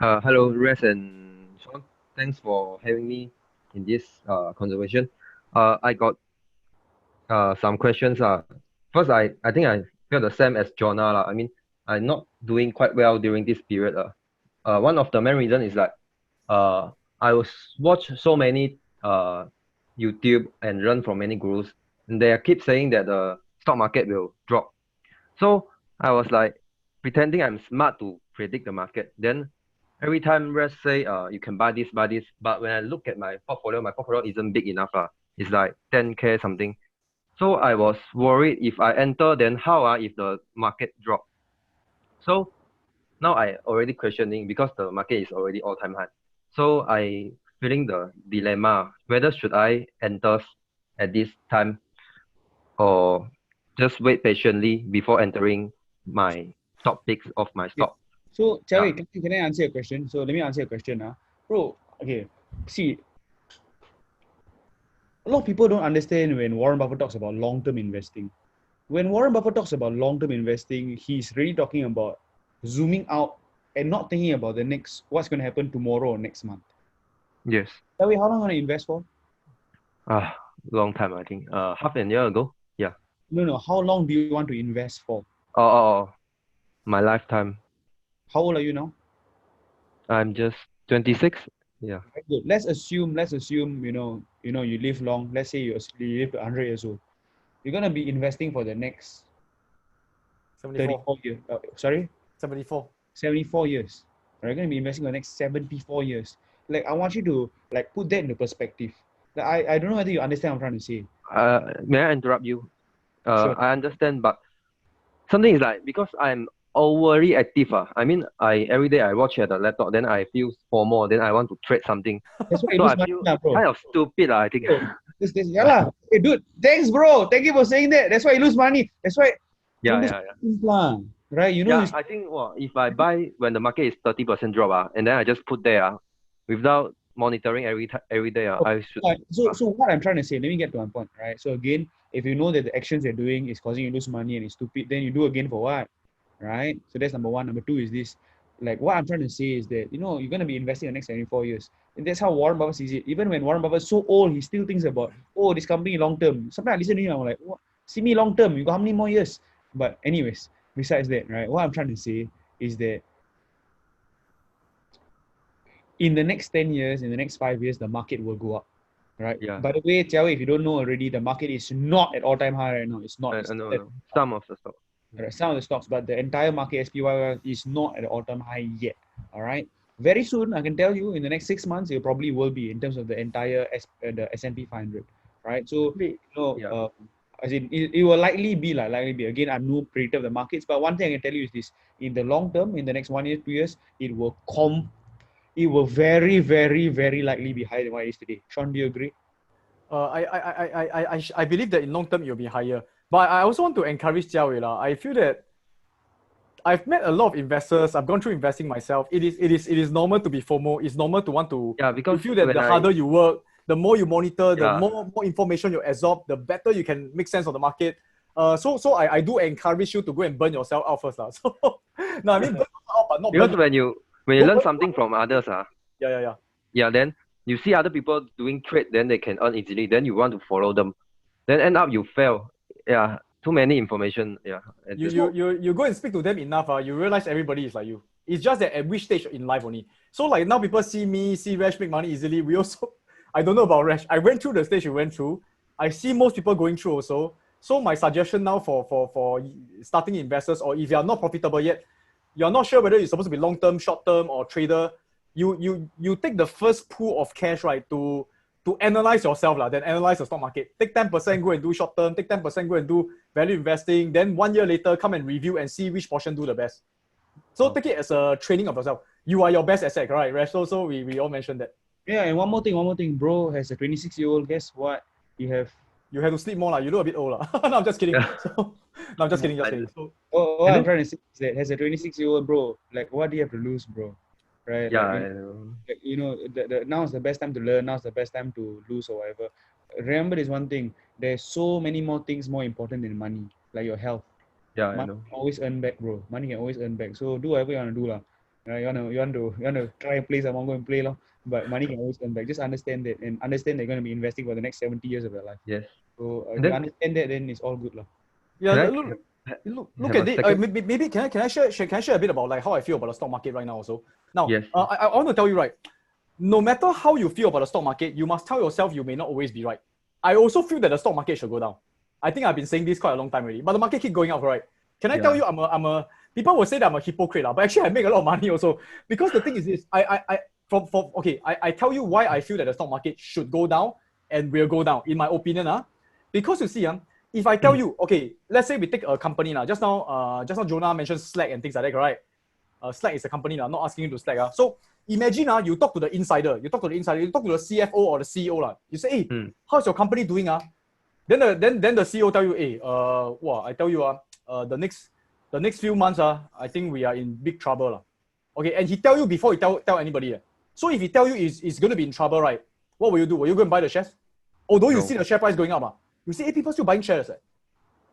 Hello, Resh and Sean. Thanks for having me in this conversation. I got some questions. First, I think I feel the same as Jonah. I mean, I'm not doing quite well during this period. One of the main reasons is that I was watch so many YouTube and learn from many gurus, and they keep saying that the stock market will drop. So I was like pretending I'm smart to predict the market. Then every time Resh say you can buy this, but when I look at my portfolio isn't big enough. It's like 10K something. So I was worried if I enter, then how if the market drop? So now I already questioning because the market is already all-time high. So I feeling the dilemma whether should I enter at this time or just wait patiently before entering my top picks of my stock. So, Chawi, can I answer your question? So, let me answer your question. Bro, okay, see, a lot of people don't understand when Warren Buffett talks about long-term investing. When Warren Buffett talks about long-term investing, he's really talking about zooming out and not thinking about what's going to happen tomorrow or next month. Yes. Chawi, how long are you going to invest for? Long time, I think. Half a year ago. Yeah. No. How long do you want to invest for? Oh, my lifetime. How old are you now? I'm just 26. Yeah. Very good. Let's assume, you live long. Let's say you live to 100 years old. You're gonna be investing for the next 74. 34 years. Sorry, 74. 74 years. You're gonna be investing for the next 74 years. Like, I want you to put that into perspective. Like, I don't know whether you understand what I'm trying to say. May I interrupt you? Sure. I understand, but something is like because I'm overly active. I mean, every day I watch at the laptop, then I feel FOMO, then I want to trade something. That's why you So lose I money, feel bro. kind of stupid, I think. Yeah, lah. Hey, dude, thanks, bro. Thank you for saying that. That's why you lose money. That's why. Yeah. Right? Yeah, I think if I buy when the market is 30% drop, and then I just put there, without monitoring every day, I should. So what I'm trying to say, let me get to my point, right? So again, if you know that the actions you're doing is causing you to lose money and it's stupid, then you do again for what? Right? So that's number one. Number two is this. Like, what I'm trying to say is that, you're going to be investing in the next 74 years. And that's how Warren Buffett sees it. Even when Warren Buffett's so old, he still thinks about, this company long term. Sometimes I listen to him, I'm like, what? See me long term, you got how many more years? But anyways, besides that, right, what I'm trying to say is that in the next 10 years, in the next 5 years, the market will go up. Right? Yeah. By the way, Jiao, if you don't know already, the market is not at all-time high right now. It's not. No. Some of the stocks. Right, some of the stocks, but the entire market SPY is not at the all-time high yet. All right. Very soon, I can tell you, in the next 6 months, it probably will be in terms of the entire the S&P 500. Right. So as in it will likely be. Again, I'm no predictor of the markets, but one thing I can tell you is this: in the long term, in the next 1 year, 2 years, it will very, very, very likely be higher than what it is today. Sean, do you agree? I believe that in long term it will be higher. But I also want to encourage Jiao Wei. I feel that I've met a lot of investors. I've gone through investing myself. It is normal to be FOMO. It's normal to want to. Because you feel that the harder you work, the more you monitor, the more information you absorb, the better you can make sense of the market. So I do encourage you to go and burn yourself out first. So no, I mean burn yourself out, but not because burn when you learn something from others, then you see other people doing trade, then they can earn easily. Then you want to follow them, then end up you fail. Yeah, too many information. Yeah. You go and speak to them enough, you realize everybody is like you. It's just that at which stage in life only. So like now people see Resh make money easily. We also, I don't know about Resh. I went through the stage you went through. I see most people going through also. So my suggestion now for starting investors, or if you are not profitable yet, you're not sure whether you're supposed to be long-term, short-term, or trader, you take the first pool of cash, right, to analyze yourself, then analyze the stock market. Take 10%, go and do short-term, take 10%, go and do value investing. Then 1 year later, come and review and see which portion do the best. So take it as a training of yourself. You are your best asset, right, Resh? So we all mentioned that. Yeah, and one more thing, bro, as a 26-year-old, guess what? You have to sleep more. You look a bit old. No, I'm just kidding. No, I'm just kidding. So, what I'm trying to say is that as a 26-year-old, bro, what do you have to lose, bro? Right? Yeah. Now is the best time to learn. Now is the best time to lose or whatever. Remember this one thing. There's so many more things more important than money, like your health. Yeah, money I know. can always earn back, bro. Money can always earn back. So do whatever you want to do, lah. You want to try and play someone, go and play, lah. But money can always earn back. Just understand that, and understand they're going to be investing for the next 70 years of their life. Yes. So if you understand that, then it's all good, lah. Yeah. Look at it. Maybe can I share a bit about how I feel about the stock market right now also. Now, yes. I want to tell you, right, no matter how you feel about the stock market, you must tell yourself you may not always be right. I also feel that the stock market should go down. I think I've been saying this quite a long time already, but the market keep going up, right? Can I tell you I'm a people will say that I'm a hypocrite, but actually I make a lot of money also. Because the thing is this, I tell you why I feel that the stock market should go down and will go down, in my opinion. Because you see, if I tell you, okay, let's say we take a company now. Just now Jonah mentioned Slack and things like that, right? Slack is a company now, not asking you to Slack. So imagine you talk to the insider, you talk to the CFO or the CEO. You say, hey, how's your company doing? Then the CEO tell you, hey, I tell you, the next few months, I think we are in big trouble. Okay, and he tell you before he tell anybody. So if he tell you is going to be in trouble, right? What will you do? Will you go and buy the shares? Although you see the share price going up, you see, hey, people still buying shares.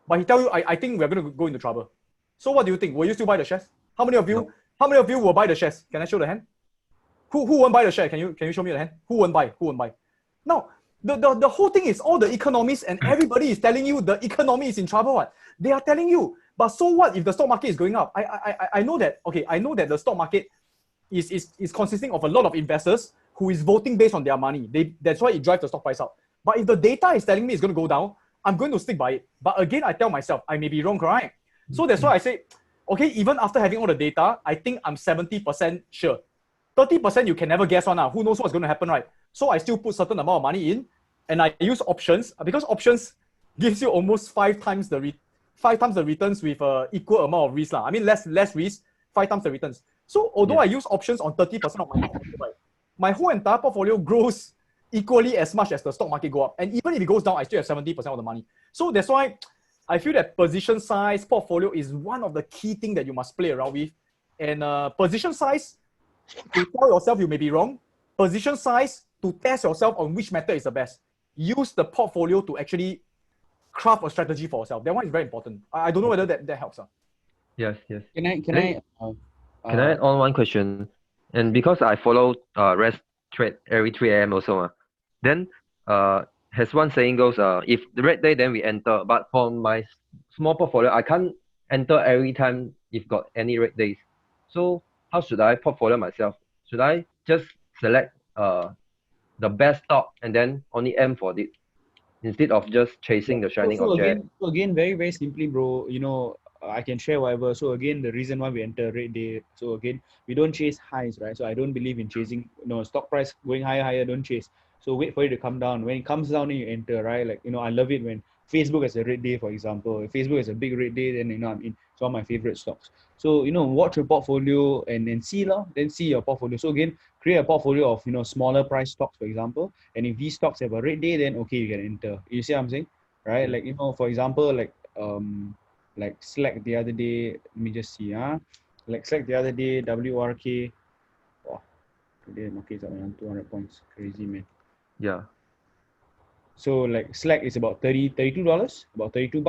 But he tell you, I think we're going to go into trouble. So what do you think? Will you still buy the shares? How many of you will buy the shares? Can I show the hand? Who won't buy the share? Can you show me the hand? Who won't buy? Now, The whole thing is all the economists and everybody is telling you the economy is in trouble. What? They are telling you. But so what if the stock market is going up? I know that, okay, I know that the stock market is consisting of a lot of investors who is voting based on their money. That's why it drives the stock price up. But if the data is telling me it's going to go down, I'm going to stick by it. But again, I tell myself, I may be wrong, right? So that's why I say, okay, even after having all the data, I think I'm 70% sure. 30% you can never guess on now. Who knows what's going to happen, right? So I still put certain amount of money in, and I use options because options gives you almost 5 times the returns with equal amount of risk. I mean, less risk, 5 times the returns. So although I use options on 30% of my portfolio, right, my whole entire portfolio grows equally as much as the stock market go up. And even if it goes down, I still have 70% of the money. So that's why I feel that position size, portfolio is one of the key things that you must play around with. And position size, to tell yourself you may be wrong. Position size, to test yourself on which method is the best. Use the portfolio to actually craft a strategy for yourself. That one is very important. I don't know whether that helps. Yes, yes. Can I Can I add on one question? And because I follow rest trade every 3 a.m. also, then as one saying goes, if the red day, then we enter. But for my small portfolio, I can't enter every time if got any red days. So how should I portfolio myself? Should I just select the best stock and then only aim for it instead of just chasing the shining object? So again, very, very simply, bro, you know, I can share whatever. So again, the reason why we enter red day, so again, we don't chase highs, right? So I don't believe in chasing, stock price going higher, don't chase. So wait for it to come down. When it comes down, then you enter, right? Like, I love it when Facebook has a red day, for example. If Facebook has a big red day, then, I'm in. It's one of my favorite stocks. So, watch your portfolio and then see your portfolio. So again, create a portfolio of, smaller price stocks, for example. And if these stocks have a red day, then okay, you can enter. You see what I'm saying? Right? Like, for example, like Slack the other day, let me just see, like Slack the other day, WRK, today market's up around 200 points, crazy, man. Yeah. So like Slack is about $32, about $32.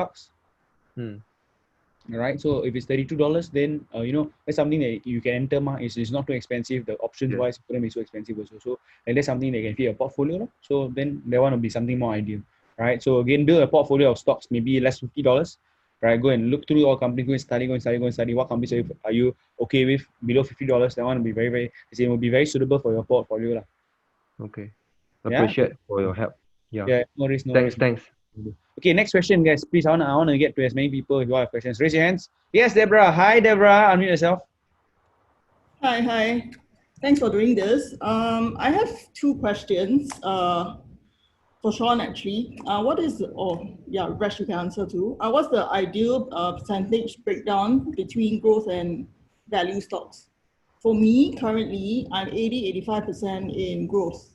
All right. So if it's $32, then that's something that you can enter. It's not too expensive. The options wise couldn't be so expensive also. So and that's something that can fit a portfolio. So then there want to be something more ideal. Right. So again, build a portfolio of stocks, maybe less $50. Right. Go and look through all companies. Go and study. What companies are you okay with below $50? That one will be it will be very suitable for your portfolio. Okay. Appreciate for your help. Yeah. No worries. Thanks. Okay, next question, guys. Please, I want to get to as many people who have questions. Raise your hands. Yes, Deborah. Hi, Deborah. Unmute yourself. Hi. Thanks for doing this. I have 2 questions for Sean, actually. Resh, you can answer too. What's the ideal percentage breakdown between growth and value stocks? For me, currently, I'm 80-85% in growth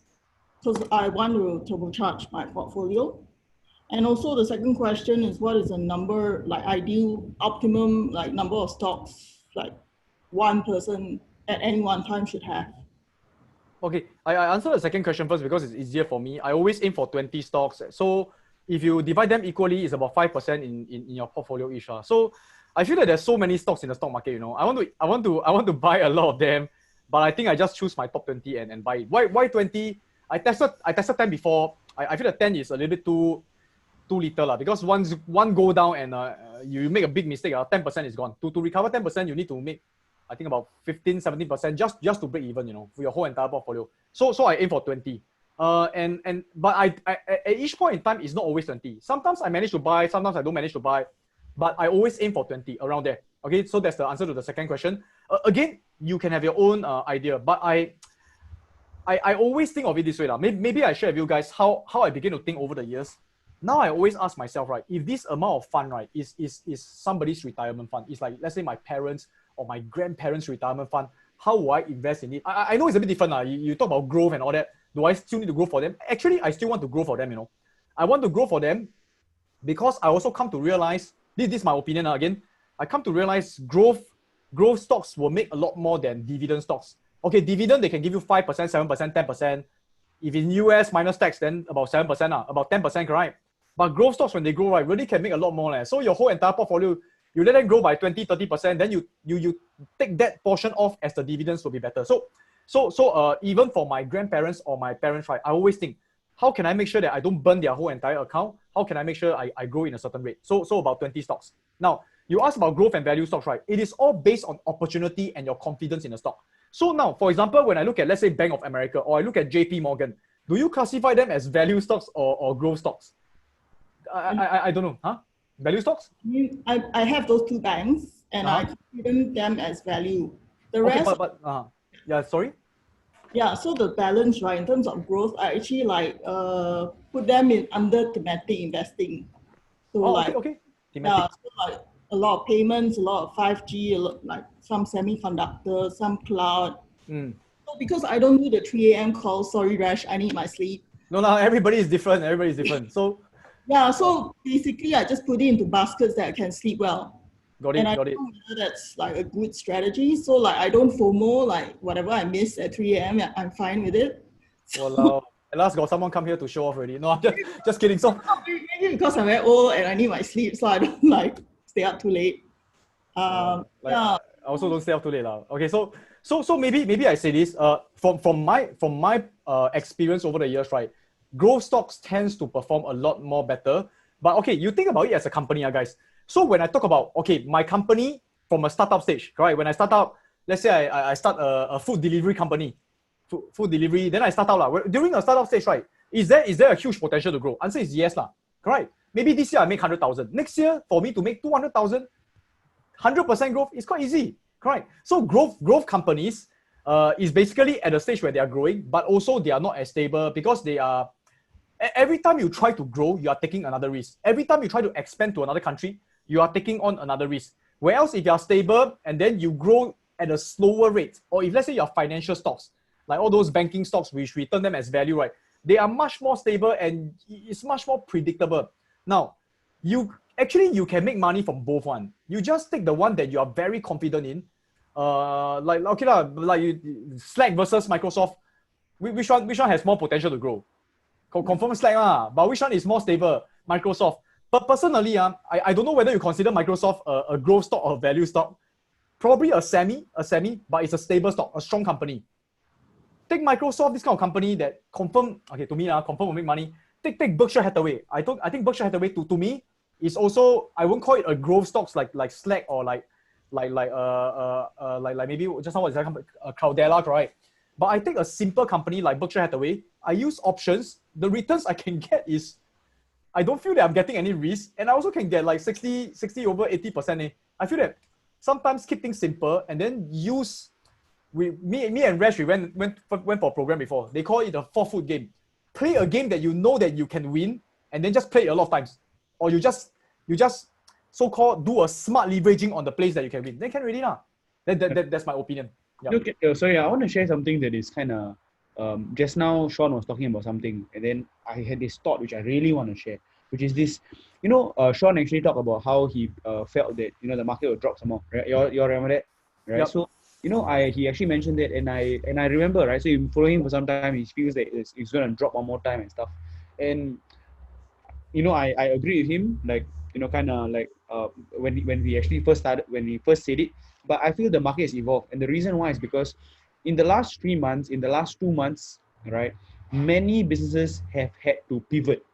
because I want to turbocharge my portfolio. And also the second question is, what is a number, like ideal, optimum, like number of stocks, like one person at any one time should have? Okay, I answer the second question first because it's easier for me. I always aim for 20 stocks. So if you divide them equally, it's about 5% in your portfolio each. So I feel that there's so many stocks in the stock market, I want to buy a lot of them, but I think I just choose my top 20 and buy it. Why 20? I tested 10 before. I feel that 10 is a little bit too little because once one go down and you make a big mistake, 10% is gone. To recover 10%, you need to make, I think, about 15-17% just to break even, for your whole entire portfolio. So I aim for 20. But I at each point in time, it's not always 20. Sometimes I manage to buy, sometimes I don't manage to buy, but I always aim for 20 around there. Okay, so that's the answer to the second question. Again, you can have your own idea, but I always think of it this way. Maybe I share with you guys how I begin to think over the years. Now I always ask myself, right, if this amount of fund, right, is somebody's retirement fund, it's like, let's say my parents or my grandparents' retirement fund, how will I invest in it? I know it's a bit different. You talk about growth and all that. Do I still need to grow for them? Actually, I still want to grow for them, I want to grow for them because I also come to realize, this is my opinion again, I come to realize growth stocks will make a lot more than dividend stocks. Okay, dividend, they can give you 5%, 7%, 10%. If in US minus tax, then about 7%, about 10%, correct? But growth stocks, when they grow, right, really can make a lot more. So your whole entire portfolio, you let them grow by 20-30%, then you take that portion off as the dividends will be better. So even for my grandparents or my parents, right, I always think how can I make sure that I don't burn their whole entire account? How can I make sure I grow in a certain rate? So about 20 stocks. Now, you ask about growth and value stocks, right? It is all based on opportunity and your confidence in the stock. So now, for example, when I look at, let's say, Bank of America, or I look at JP Morgan, do you classify them as value stocks or growth stocks? I don't know, huh? Value stocks? I have those two banks, and I consider them as value. The rest, yeah, sorry? Yeah, so the balance, right, in terms of growth, I actually like put them in under thematic investing. So okay. Yeah, so like a lot of payments, a lot of 5G, a lot, like some semiconductors, some cloud. So because I don't do the 3 a.m. call, sorry, Resh, I need my sleep. No, everybody is different. So yeah, so basically I just put it into baskets that I can sleep well. Got it. I don't know whether that's like a good strategy. So like I don't FOMO, like whatever I miss at 3 a.m. I'm fine with it. Well, at last got someone come here to show off already. No, just kidding. So maybe because I'm very old and I need my sleep, so I don't like stay up too late. I also don't stay up too late. Okay, so maybe I say this. From my experience over the years, right? Growth stocks tends to perform a lot more better. But okay, you think about it as a company, guys. So when I talk about, okay, my company from a startup stage, right? When I start out, let's say I start a food delivery company, food delivery, then I start out, during a startup stage, right? Is there a huge potential to grow? Answer is yes, right? Maybe this year I make 100,000. Next year, for me to make 200,000, 100% growth is quite easy, right? So growth companies is basically at a stage where they are growing, but also they are not as stable because they are, every time you try to grow, you are taking another risk. Every time you try to expand to another country, you are taking on another risk. Whereas if you are stable and then you grow at a slower rate, or if let's say you are financial stocks, like all those banking stocks, which we term them as value, right? They are much more stable and it's much more predictable. Now, you can make money from both one. You just take the one that you are very confident in. Like Slack versus Microsoft. Which one has more potential to grow? Confirm Slack, but which one is more stable? Microsoft. But personally, I don't know whether you consider Microsoft a growth stock or a value stock. Probably a semi, but it's a stable stock, a strong company. Take Microsoft, this kind of company that confirm will make money. Take Berkshire Hathaway. I think Berkshire Hathaway to me is also, I won't call it a growth stocks like Slack or like maybe just now what is that company? Cloudera, right? But I take a simple company like Berkshire Hathaway. I use options. The returns I can get is, I don't feel that I'm getting any risk, and I also can get like 60 over 80%. I feel that sometimes keep things simple and then use. Me and Resh, we went for a program before. They call it a 4-foot game. Play a game that you know that you can win, and then just play it a lot of times, or you just so-called do a smart leveraging on the plays that you can win. Then can really That's my opinion. Yeah. Look, sorry, I want to share something that is kind of. Just now, Sean was talking about something, and then I had this thought which I really want to share, which is this. Sean actually talked about how he felt that the market would drop some more. Right? You remember that, right? Yep. So he actually mentioned that, and I remember, right? So you follow him for some time, he feels that it's going to drop one more time and stuff, and I agree with him, like when we actually first said it, but I feel the market has evolved, and the reason why is because in the last 3 months, in the last 2 months, right, many businesses have had to pivot.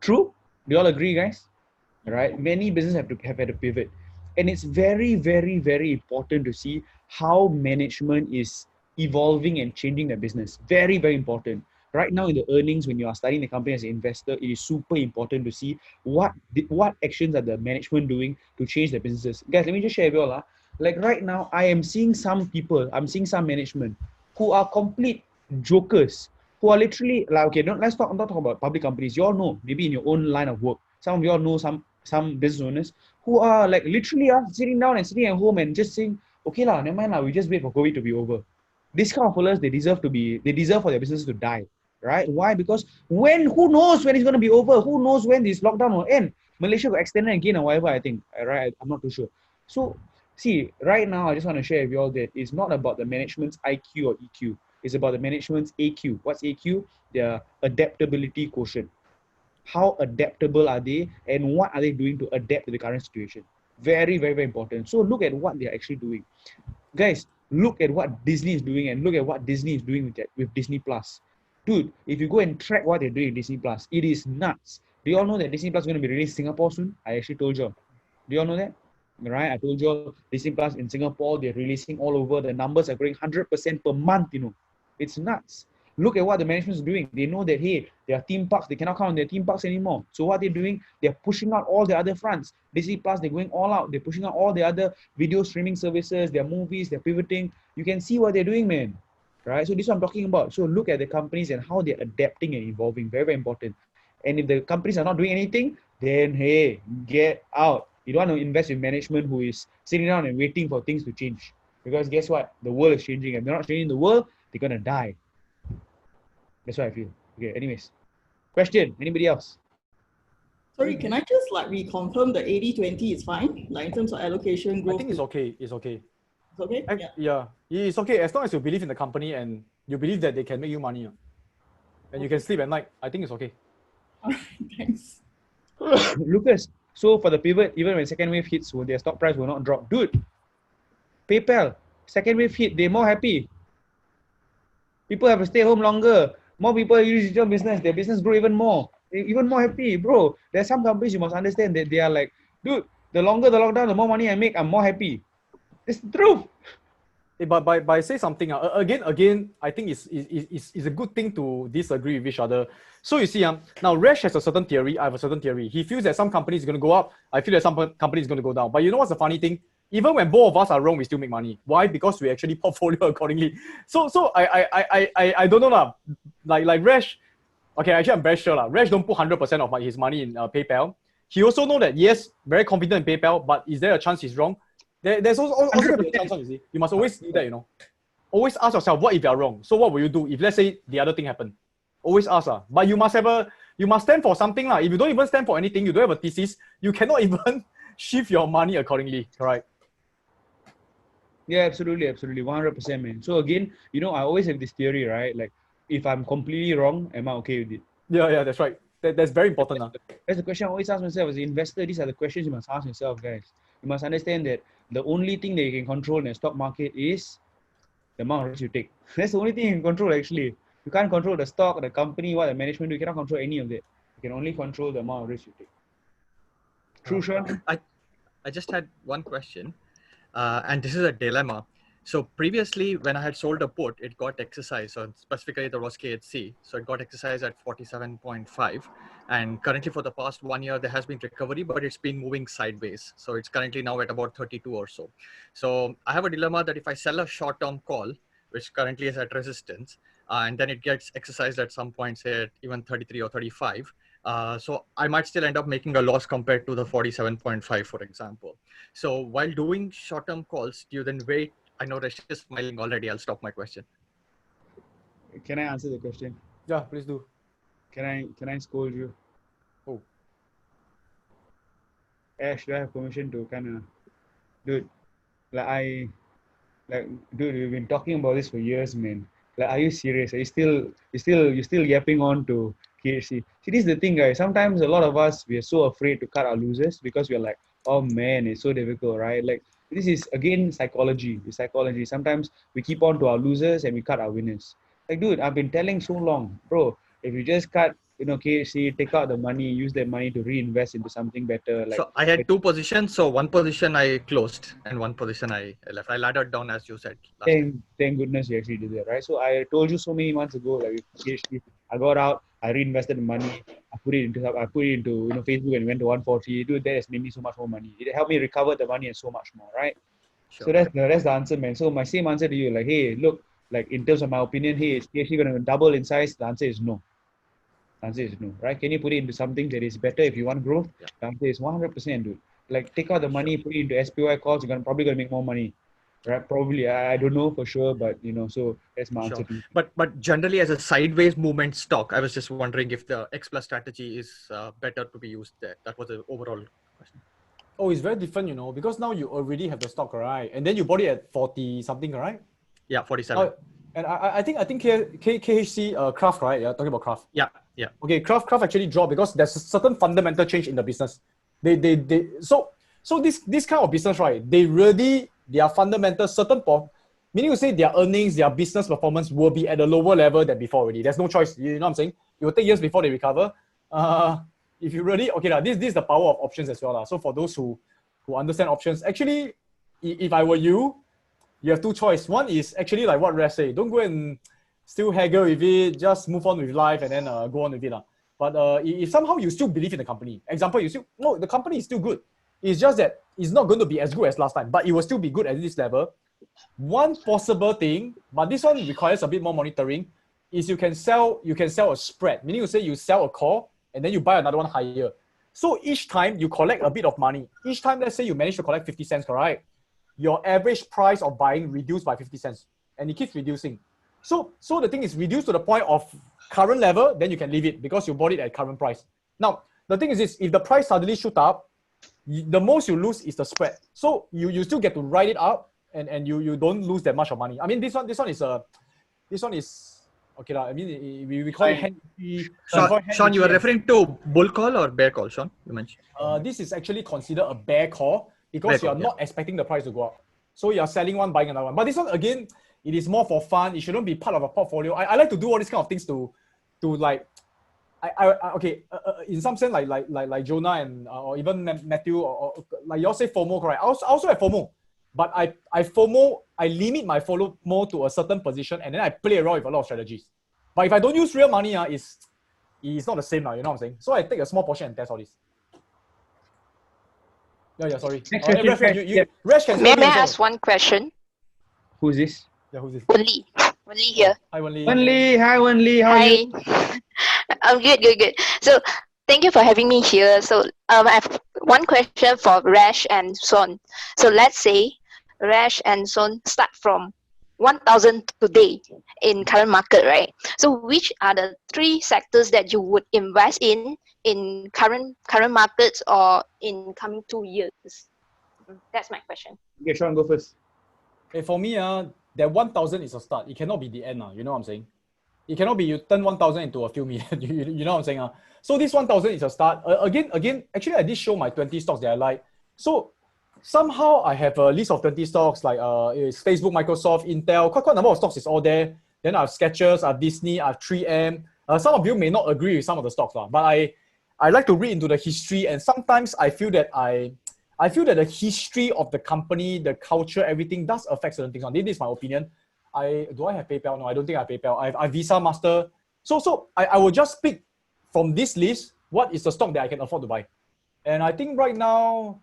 True? Do you all agree, guys? Right? Many businesses have had to pivot. And it's very, very, very important to see how management is evolving and changing their business. Very, very important. Right now in the earnings, when you are starting the company as an investor, it is super important to see what actions are the management doing to change their businesses. Guys, let me just share with you all. Like right now, I'm seeing some management who are complete jokers, who are literally like, okay, let's not talk about public companies. You all know, maybe in your own line of work, some of you all know some business owners who are like literally sitting down and sitting at home and just saying, okay never mind we just wait for COVID to be over. These kind of fellas, they deserve for their businesses to die, right? Why? Because who knows when it's going to be over? Who knows when this lockdown will end? Malaysia will extend it again or whatever, I think, right? I'm not too sure. So, see, right now, I just want to share with you all that it's not about the management's IQ or EQ. It's about the management's AQ. What's AQ? Their adaptability quotient. How adaptable are they, and what are they doing to adapt to the current situation? Very, very, very important. So look at what they're actually doing. Guys, look at what Disney is doing, and look at what Disney is doing with Disney Plus. Dude, if you go and track what they're doing in Disney Plus, it is nuts. Do you all know that Disney Plus is going to be released in Singapore soon? I actually told you all. Do you all know that? Right? I told you all Disney Plus in Singapore, they're releasing all over. The numbers are growing 100% per month, you know. It's nuts. Look at what the management is doing. They know that, hey, their theme parks, they cannot count on their theme parks anymore. So what they're doing, they're pushing out all the other fronts. Disney Plus, they're going all out. They're pushing out all the other video streaming services, their movies, they're pivoting. You can see what they're doing, man. Right? So this is what I'm talking about. So look at the companies and how they're adapting and evolving. Very, very important. And if the companies are not doing anything, then hey, get out. You don't want to invest in management who is sitting down and waiting for things to change. Because guess what? The world is changing. If they're not changing the world, they're going to die. That's what I feel. Okay, anyways. Question, anybody else? Sorry, can I just like reconfirm the 80-20 is fine? Like in terms of allocation, growth? I think it's okay. It's okay. It's okay? Yeah, it's okay as long as you believe in the company and you believe that they can make you money. And you can sleep at night. I think it's okay. All right, thanks. Lucas, so for the pivot, even when second wave hits, their stock price will not drop. Dude, PayPal, second wave hit, they're more happy. People have to stay home longer. More people use digital business. Their business grow even more. They're even more happy, bro. There's some companies you must understand that they are like, dude, the longer the lockdown, the more money I make, I'm more happy. It's the truth. But by say something, again, I think it's a good thing to disagree with each other. So you see, now Resh has a certain theory, I have a certain theory. He feels that some companies are going to go up, I feel that some companies are going to go down. But you know what's the funny thing? Even when both of us are wrong, we still make money. Why? Because we actually portfolio accordingly. So I don't know lah. Like Resh, okay, actually I'm very sure lah. Resh don't put 100% of his money in PayPal. He also know that yes, very confident in PayPal, but is there a chance he's wrong? There's also a chance, you see. You must always do that, you know. Always ask yourself, what if you're wrong? So what will you do if let's say the other thing happened? Always ask but you must stand for something lah. If you don't even stand for anything, you don't have a thesis, you cannot even shift your money accordingly, right? Yeah, absolutely, 100%, man. So again, you know, I always have this theory, right? Like, if I'm completely wrong, am I okay with it? Yeah, that's right. That's very important. That's the question I always ask myself as an investor. These are the questions you must ask yourself, guys. You must understand that the only thing that you can control in the stock market is the amount of risk you take. That's the only thing you can control, actually. You can't control the stock, the company, what the management do. You cannot control any of that. You can only control the amount of risk you take. True, Sean? I just had one question, and this is a dilemma. So previously, when I had sold a put, it got exercised. So specifically, there was KHC. So it got exercised at 47.5. And currently, for the past 1 year, there has been recovery, but it's been moving sideways. So it's currently now at about 32 or so. So I have a dilemma that if I sell a short-term call, which currently is at resistance, and then it gets exercised at some point, say at even 33 or 35, so I might still end up making a loss compared to the 47.5, for example. So while doing short-term calls, do you then wait? I know Resh is smiling already. I'll stop my question. Can I answer the question? Yeah, please do. Can I scold you? Oh. Ash, do I have permission to kind of, dude? Dude, we've been talking about this for years, man. Like, are you serious? Are you still yapping on to KHC? See, this is the thing, guys. Sometimes a lot of us, we are so afraid to cut our losers because we're like, oh man, it's so difficult, right? Like, this is again psychology. It's psychology. Sometimes we keep on to our losers and we cut our winners. Like, dude, I've been telling so long, bro. If you just cut, KHC, take out the money, use that money to reinvest into something better. Like, so I had two positions. So one position I closed and one position I left. I laddered down, as you said. Thank goodness you actually did that, right? So I told you so many months ago, like with PhD, I got out, I reinvested the money, I put it into Facebook and went to 140. Dude, that has made me so much more money. It helped me recover the money and so much more, right? Sure. So that's the answer, man. So my same answer to you, like, hey, look, like in terms of my opinion, hey, is PhD going to double in size? The answer is no. The answer is no, right? Can you put it into something that is better if you want growth? Yeah. The answer is 100%, dude. Like, take out the money, put it into SPY calls, you're probably going to make more money. Right? Probably. I don't know for sure, but so that's my answer to you. But generally, as a sideways movement stock, I was just wondering if the X plus strategy is better to be used there. That was the overall question. Oh, it's very different, because now you already have the stock, right? And then you bought it at 40 something, right? Yeah, 47. And I think KHC Craft, right? Yeah, talking about Craft. Yeah. Okay, Craft actually dropped because there's a certain fundamental change in the business. So this kind of business, right? Their fundamental certain meaning to say their earnings, their business performance will be at a lower level than before already. There's no choice. You know what I'm saying? It will take years before they recover. If you really, okay, this is the power of options as well. So for those who understand options, actually, if I were you, you have two choices. One is actually like what Resh say, don't go and still haggle with it, just move on with life and then go on with it. But if somehow you still believe in the company, example, no, the company is still good. It's just that it's not going to be as good as last time, but it will still be good at this level. One possible thing, but this one requires a bit more monitoring, is you can sell a spread, meaning to say you sell a call and then you buy another one higher. So each time you collect a bit of money. Each time, let's say you manage to collect 50 cents, correct? Your average price of buying reduced by 50 cents and it keeps reducing. So the thing is reduced to the point of current level, then you can leave it because you bought it at current price. Now, the thing is this, if the price suddenly shoot up, the most you lose is the spread. So you still get to ride it up and you don't lose that much of money. I mean, this one is okay. I mean, we call it Sean, you are referring to bull call or bear call, Sean? You mentioned. This is actually considered a bear call because you're not expecting the price to go up. So you're selling one, buying another one. But this one, again, it is more for fun. It shouldn't be part of a portfolio. I like to do all these kind of things to like, in some sense, like Jonah and or even Matthew or like you all say FOMO, correct? I also have FOMO, but I limit my FOMO to a certain position and then I play around with a lot of strategies. But if I don't use real money, it's not the same now. You know what I'm saying? So I take a small portion and test all this. Yeah, sorry. Resh, may I ask one question? Who's this? Yeah, who's this? Wenli here. Hi, Wenli. Wenli, hi Wenli. How are you? I'm good. So thank you for having me here. So I have one question for Resh and Sean. So let's say Resh and Sean start from 1,000 today in current market, right? So which are the 3 sectors that you would invest in current markets or in coming 2 years? That's my question. Okay, Sean, go first. Okay, for me, that 1,000 is a start. It cannot be the end. You know what I'm saying? It cannot be you turn 1,000 into a few million. you know what I'm saying? So this 1,000 is a start. Again, actually, I did show my 20 stocks that I like. So somehow I have a list of 20 stocks like it's Facebook, Microsoft, Intel, quite a number of stocks is all there. Then I have Skechers, I have Disney, I have 3M. Some of you may not agree with some of the stocks, but I like to read into the history, and sometimes I feel that the history of the company, the culture, everything does affect certain things. This is my opinion. Do I have PayPal? No, I don't think I have PayPal. I have Visa, Master. So I will just pick from this list what is the stock that I can afford to buy. And I think right now,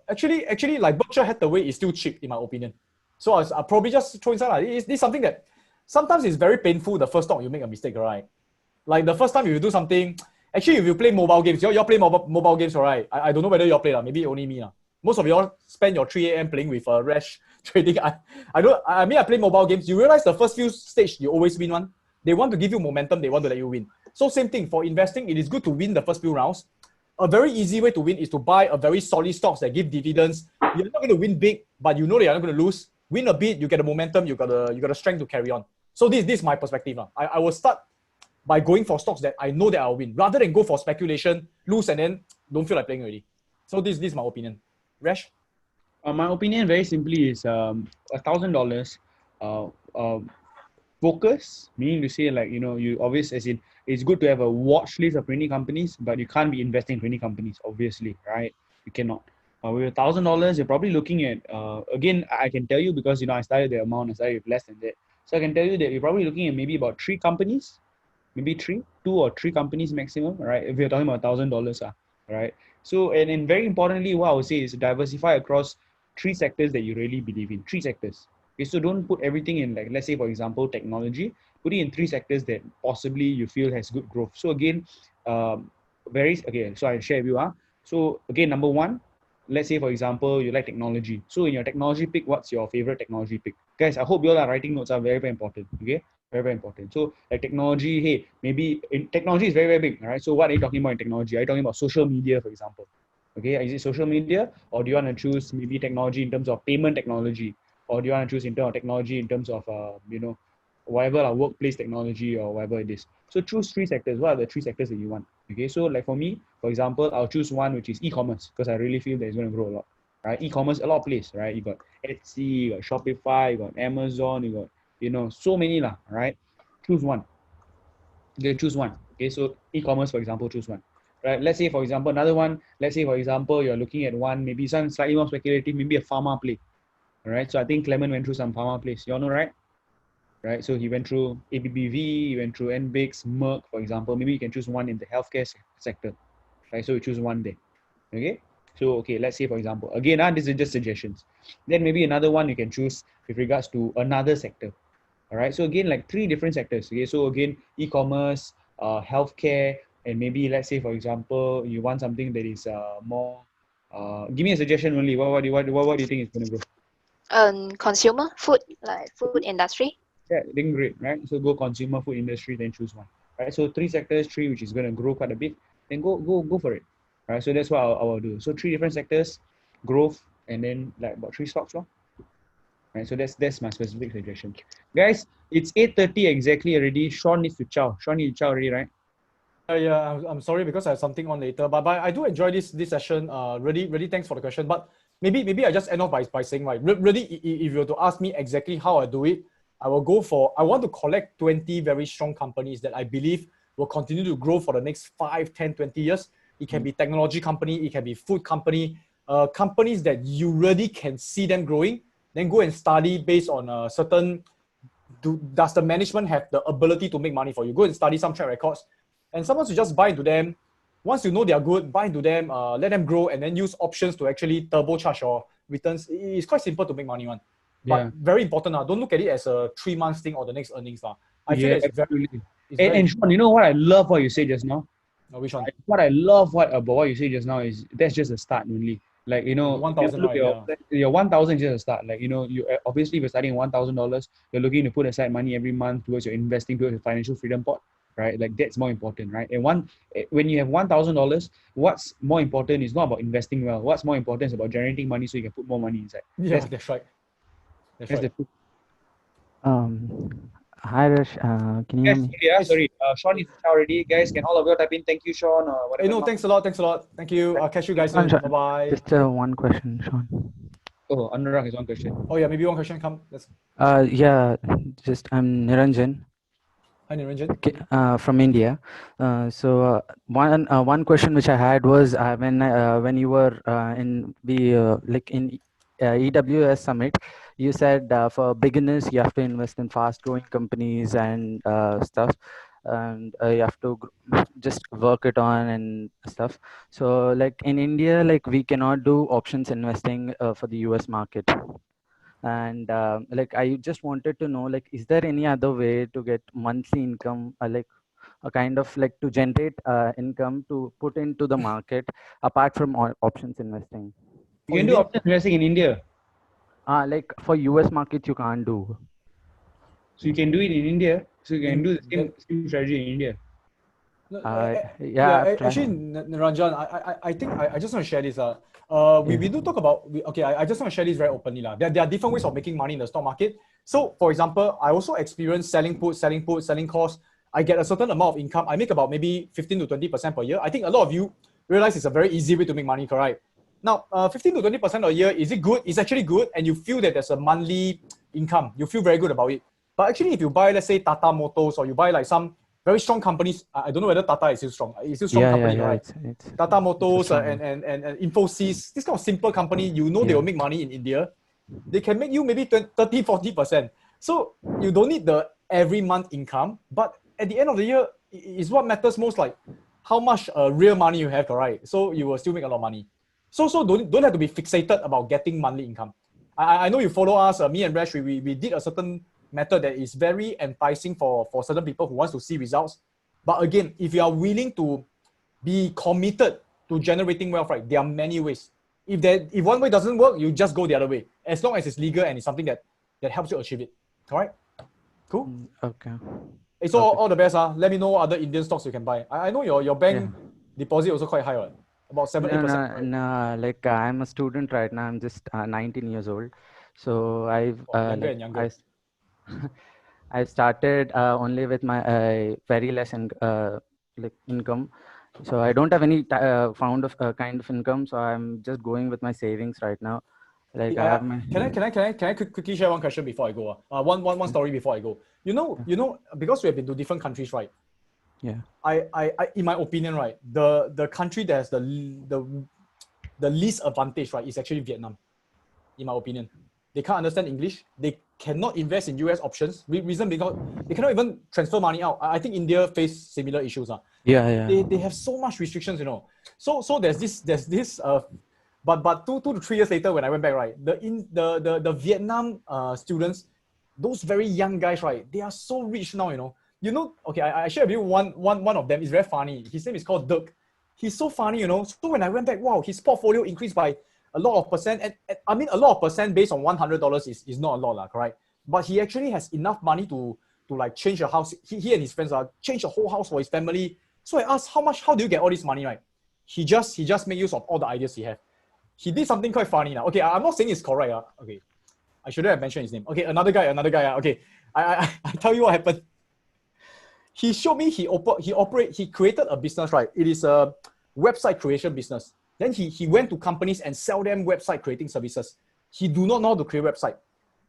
actually like Berkshire Hathaway is still cheap in my opinion. So I'll probably just throw inside. This is something that sometimes it's very painful the first stock you make a mistake, right? Like the first time you do something, actually if you play mobile games, you all play mobile games, right? I don't know whether you all play, maybe only me. Most of you all spend your 3 a.m. playing with Resh trading. I play mobile games. You realize the first few stage you always win one. They want to give you momentum, they want to let you win. So same thing for investing, it is good to win the first few rounds. A very easy way to win is to buy a very solid stocks that give dividends. You're not going to win big, but you know that you're not going to lose. Win a bit, you get the momentum, you got the strength to carry on. So this is my perspective. I will start by going for stocks that I know that I'll win, rather than go for speculation, lose and then don't feel like playing already. So this is my opinion. Resh? My opinion very simply is $1,000 focus, meaning to say like, you obviously, as in, it's good to have a watch list of 20 companies, but you can't be investing in 20 companies, obviously, right? You cannot. With $1,000, you're probably looking at, again, I can tell you because, I started the amount, I started with less than that. So I can tell you that you're probably looking at maybe about 3 companies, maybe 2 or 3 companies maximum, right? If you're talking about $1,000, right? So, and very importantly, what I would say is diversify across 3 sectors that you really believe in, 3 sectors. Okay, so don't put everything in, like, let's say, for example, technology, put it in 3 sectors that possibly you feel has good growth. So again, so I share with you. So again, number 1, let's say, for example, you like technology. So in your technology pick, what's your favorite technology pick? Guys, I hope you all are writing notes are very, very important. Okay, very, very important. So like technology, hey, maybe technology is very, very big. All right. So what are you talking about in technology? Are you talking about social media, for example? Okay, is it social media, or do you want to choose maybe technology in terms of payment technology, or do you want to choose in terms of technology in terms of whatever workplace technology or whatever it is? So choose 3 sectors. What are the 3 sectors that you want? Okay, so like for me, for example, I'll choose one which is e-commerce because I really feel that it's going to grow a lot. right? E-commerce, a lot of place, right? You got Etsy, you got Shopify, you got Amazon, you got, so many lah, right? Choose one. You choose one. Okay, so e-commerce, for example, choose one. Right? Let's say, for example, another one. Let's say, for example, you're looking at one, maybe some slightly more speculative, maybe a pharma play. All right. So I think Clement went through some pharma plays. You all know, right? Right. So he went through ABBV, he went through NBIX, Merck, for example. Maybe you can choose one in the healthcare sector. Right. So you choose one there. Okay. So okay, let's say for example, again, this is just suggestions. Then maybe another one you can choose with regards to another sector. All right. So again, like 3 different sectors. Okay. So again, e-commerce, healthcare, and maybe let's say for example, you want something that is more. Give me a suggestion only. What do you think is going to go? Consumer food, like food industry. Yeah, then great, right? So go consumer food industry, then choose one. Right. So 3 sectors, 3 which is going to grow quite a bit, then go for it. Right. So that's what I will do. So 3 different sectors, growth, and then like about 3 stocks, lor. Right. So that's my specific suggestion. Guys, it's 8:30 exactly already. Sean needs to chow. Sean needs to chow already, right? Yeah, I'm sorry because I have something on later, but I do enjoy this session. Really thanks for the question. But maybe I just end off by saying, right, really, if you were to ask me exactly how I do it, I want to collect 20 very strong companies that I believe will continue to grow for the next 5, 10, 20 years. It can be technology company, it can be food company, companies that you really can see them growing. Then go and study based on a certain, does the management have the ability to make money for you? Go and study some track records. And sometimes you just buy into them. Once you know they are good, buy into them, let them grow, and then use options to actually turbocharge your returns. It's quite simple to make money one. But very important. Don't look at it as a 3 months thing or the next earnings. I feel it's very... And Sean, you know what I love what you say just now? Which one? What I love about what you say just now is that's just a start only. Like, 1,000, your 1,000 is just a start. Like, you obviously if you're starting $1,000, you're looking to put aside money every month towards your investing, towards your financial freedom pot, right? Like that's more important, right? And when you have $1,000, what's more important is not about investing well. What's more important is about generating money so you can put more money inside. Yeah, that's right. That's right. Hi Resh, can you hear me? Yeah, sorry. Sean is already. Guys, can all of you type in thank you, Sean, or whatever? Hey, no, thanks a lot. Thank you. I'll catch you guys soon. Bye-bye. Just one question, Sean. Oh, Anurag has one question. Oh yeah, maybe one question come. Let's... Yeah, I'm Niranjan. Hi Niranjan. From India. So one question which I had was when you were in the in EWS summit, you said for beginners you have to invest in fast-growing companies and stuff, and you have to just work it on and stuff. So like in India, like we cannot do options investing for the US market. And like I just wanted to know, like, is there any other way to get monthly income, like a kind of like to generate income to put into the market apart from options investing? You can do options investing in India. Like for US market you can't do. So you can do it in India. So you can do the same strategy in India. Actually, Niranjan, I think I just want to share this. We do talk about, I just want to share this very openly. There are different ways of making money in the stock market. So for example, I also experience selling puts, selling calls. I get a certain amount of income. I make about maybe 15 to 20% per year. I think a lot of you realize it's a very easy way to make money, correct? Now, 15 to 20% a year, is it good? It's actually good. And you feel that there's a monthly income. You feel very good about it. But actually, if you buy, let's say, Tata Motors, or you buy like some very strong companies, I don't know whether Tata is still strong. It's still strong company, right? It's Tata Motors and Infosys, this kind of simple company, they will make money in India. They can make you maybe 30, 40%. So you don't need the every month income, but at the end of the year, is what matters most, like how much real money you have, right? So you will still make a lot of money. So don't have to be fixated about getting monthly income. I know you follow us, me and Resh, we did a certain method that is very enticing for certain people who wants to see results. But again, if you are willing to be committed to generating wealth, right, there are many ways. If one way doesn't work, you just go the other way. As long as it's legal and it's something that helps you achieve it. All right? Cool? Okay. So all the best. Let me know other Indian stocks you can buy. I know your bank deposit also quite high, right? About 7-8%. No, like I'm a student right now. I'm just 19 years old. So I started only with my very less income, So I don't have any kind of income. So I'm just going with my savings right now. Like I have my. Can I quickly share one question before I go? One story before I go. You know, because we have been to different countries, right? Yeah. I in my opinion, right, the country that has the least advantage, right, is actually Vietnam. In my opinion, they can't understand English. They cannot invest in US options. Reason because they cannot even transfer money out. I think India face similar issues. Yeah. They have so much restrictions, you know. So there's this but 2 to 3 years later when I went back, right, the Vietnam students, those very young guys, right, they are so rich now, you know. Okay, I share with you one of them is very funny. His name is called Dirk. He's so funny, you know. So when I went back, wow, his portfolio increased by a lot of percent. And I mean, a lot of percent based on $100 is not a lot, correct? But he actually has enough money to like change a house. He and his friends change a whole house for his family. So I asked, how do you get all this money, right? He just make use of all the ideas he have. He did something quite funny now. Okay, I'm not saying it's correct. Okay, I shouldn't have mentioned his name. Okay, another guy. Okay, I tell you what happened. He showed me he created a business, right? It is a website creation business. Then he went to companies and sell them website creating services. He do not know how to create website.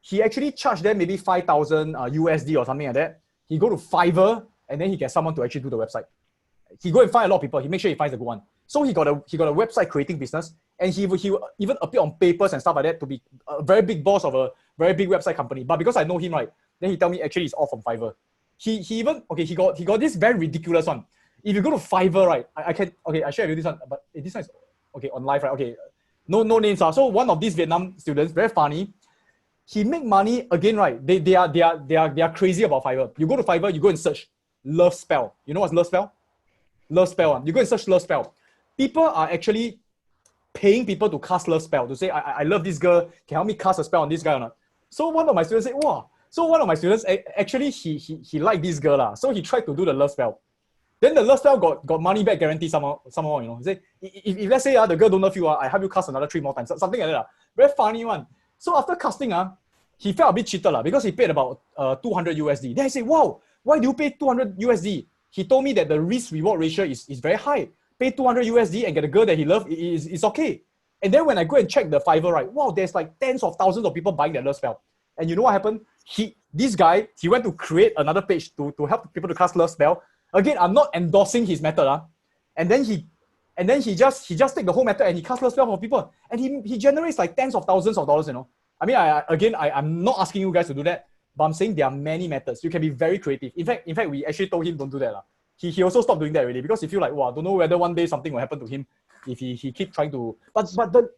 He actually charged them maybe 5,000 USD or something like that. He go to Fiverr and then he gets someone to actually do the website. He go and find a lot of people. He make sure he finds a good one. So he got a website creating business, and he even appear on papers and stuff like that to be a very big boss of a very big website company. But because I know him, right, then he tell me actually it's all from Fiverr. He got this very ridiculous one. If you go to Fiverr, right, I share with you this one, but this one is okay on live, right? Okay, no names. So one of these Vietnam students, very funny. He make money again, right? They are crazy about Fiverr. You go to Fiverr, you go and search love spell. You know what's love spell? Love spell. You go and search love spell. People are actually paying people to cast love spell, to say, I love this girl, can help me cast a spell on this guy or not. So one of my students said, wow. So one of my students, actually, he liked this girl. So he tried to do the love spell. Then the love spell got money back guarantee somehow, you know. He said, if let's say the girl don't love you, I help you cast another 3 more times, something like that. Very funny one. So after casting, he felt a bit cheated because he paid about 200 USD. Then I said, wow, why do you pay 200 USD? He told me that the risk-reward ratio is very high. Pay 200 USD and get a girl that he loves is okay. And then when I go and check the Fiverr, right, wow, there's like tens of thousands of people buying that love spell. And you know what happened? This guy went to create another page to help people to cast love spell. Again, I'm not endorsing his method. And then he just take the whole method and he casts love spell for people. And he generates like tens of thousands of dollars, you know. I mean, I'm not asking you guys to do that, but I'm saying there are many methods. You can be very creative. In fact, we actually told him don't do that. He also stopped doing that already because he feel like, wow, I don't know whether one day something will happen to him if he keep trying to. But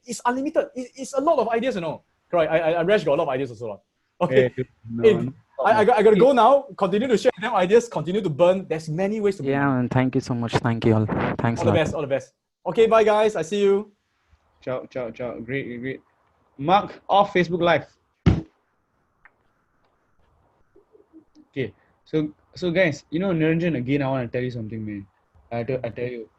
it's unlimited. It's a lot of ideas, you know. Correct. I Resh got a lot of ideas also. Okay. I gotta go now. Continue to share them ideas. Continue to burn. There's many ways to burn. Yeah, and thank you so much. Thank you all. Thanks a lot. All the best. Okay, bye guys. I see you. Ciao. Great. Mark off Facebook Live. Okay. So guys, you know, Niranjan, again, I want to tell you something, man. I tell you.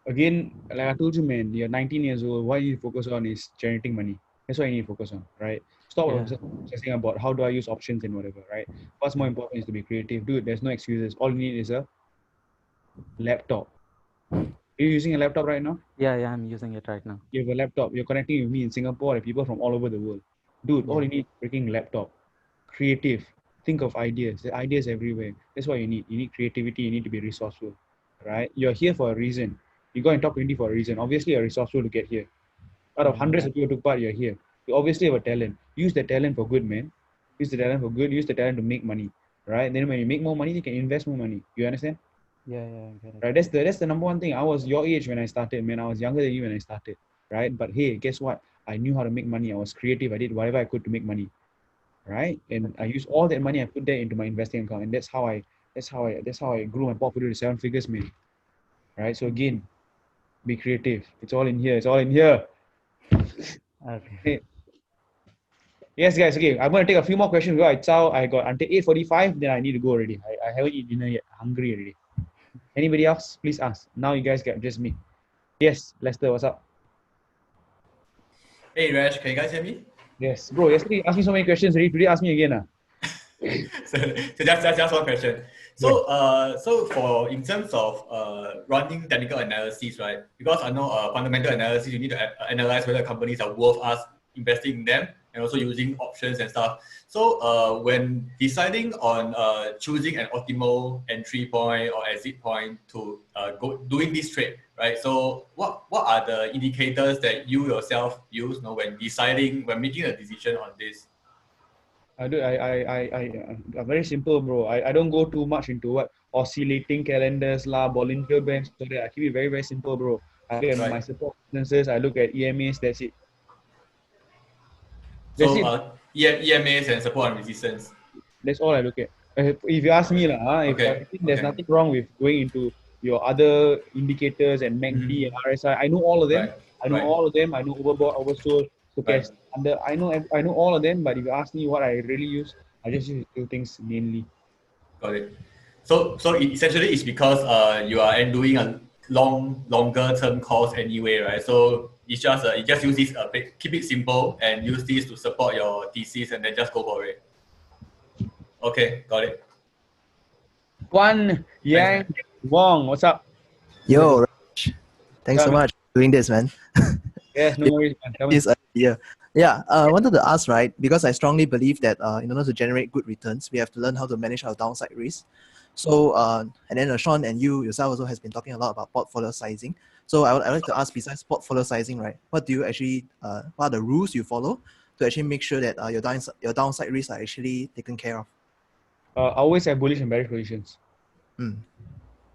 Again, like I told you, man, you're 19 years old. What you focus on is generating money. That's what you need to focus on, right? Stop obsessing about how do I use options and whatever, right? What's more important is to be creative. Dude, there's no excuses. All you need is a laptop. Are you using a laptop right now? Yeah, I'm using it right now. You have a laptop. You're connecting with me in Singapore and people from all over the world. Dude, all you need is a freaking laptop. Creative. Think of ideas. There are ideas everywhere. That's what you need. You need creativity. You need to be resourceful, right? You're here for a reason. You got in top 20 for a reason. Obviously, you're resourceful to get here. Out of hundreds of people who took part, you're here. You obviously have a talent. Use the talent for good, man. Use the talent for good. Use the talent to make money, right? And then when you make more money, you can invest more money. You understand? Yeah, I get it. Right. That's the number one thing. I was your age when I started, man. I was younger than you when I started, right? But hey, guess what? I knew how to make money. I was creative. I did whatever I could to make money, right? And I used all that money. I put that into my investing account, and that's how I grew my portfolio to 7 figures, man. Right. So again, be creative. It's all in here. Okay. Yes, guys. Okay, I'm gonna take a few more questions. I got until 8:45. Then I need to go already. I haven't eaten dinner yet. Hungry already. Anybody else? Please ask. Now you guys get just me. Yes, Lester, what's up? Hey, Resh, can you guys hear me? Yes, bro. Yesterday you asked me so many questions already. Today ask me again. so just one question. So, so for in terms of running technical analysis, right? Because I know fundamental analysis, you need to analyze whether companies are worth us investing in them, and also using options and stuff. So, when deciding on choosing an optimal entry point or exit point to go doing this trade, right? So, what are the indicators that you yourself use, when making a decision on this? I'm very simple, bro. I don't go too much into what oscillating calendars lah, Bollinger Bands, so that I keep it very, very simple, bro. I look at my support businesses, I look at EMAs, that's it. That's it. EMAs and support and resistance. That's all I look at. If you ask me, I think there's nothing wrong with going into your other indicators and MACD and RSI. I know all of them. I know all of them. I know overbought, oversold, stochastic. I know all of them. But if you ask me what I really use, I just use two things mainly. Got it. So essentially, it's because you are doing a longer term calls anyway, right? So it's just you just use this keep it simple and use this to support your thesis, and then just go for it. Okay, got it. Guan Yang Wong, what's up? Yo, Resh. Thanks so much for doing this, man. Yeah, no worries, man. I wanted to ask, right, because I strongly believe that in order to generate good returns, we have to learn how to manage our downside risk. So, and then Sean and you yourself also has been talking a lot about portfolio sizing. So I'd like to ask, besides portfolio sizing, right, what do you actually, what are the rules you follow to actually make sure that your downside risks are actually taken care of? I always have bullish and bearish positions.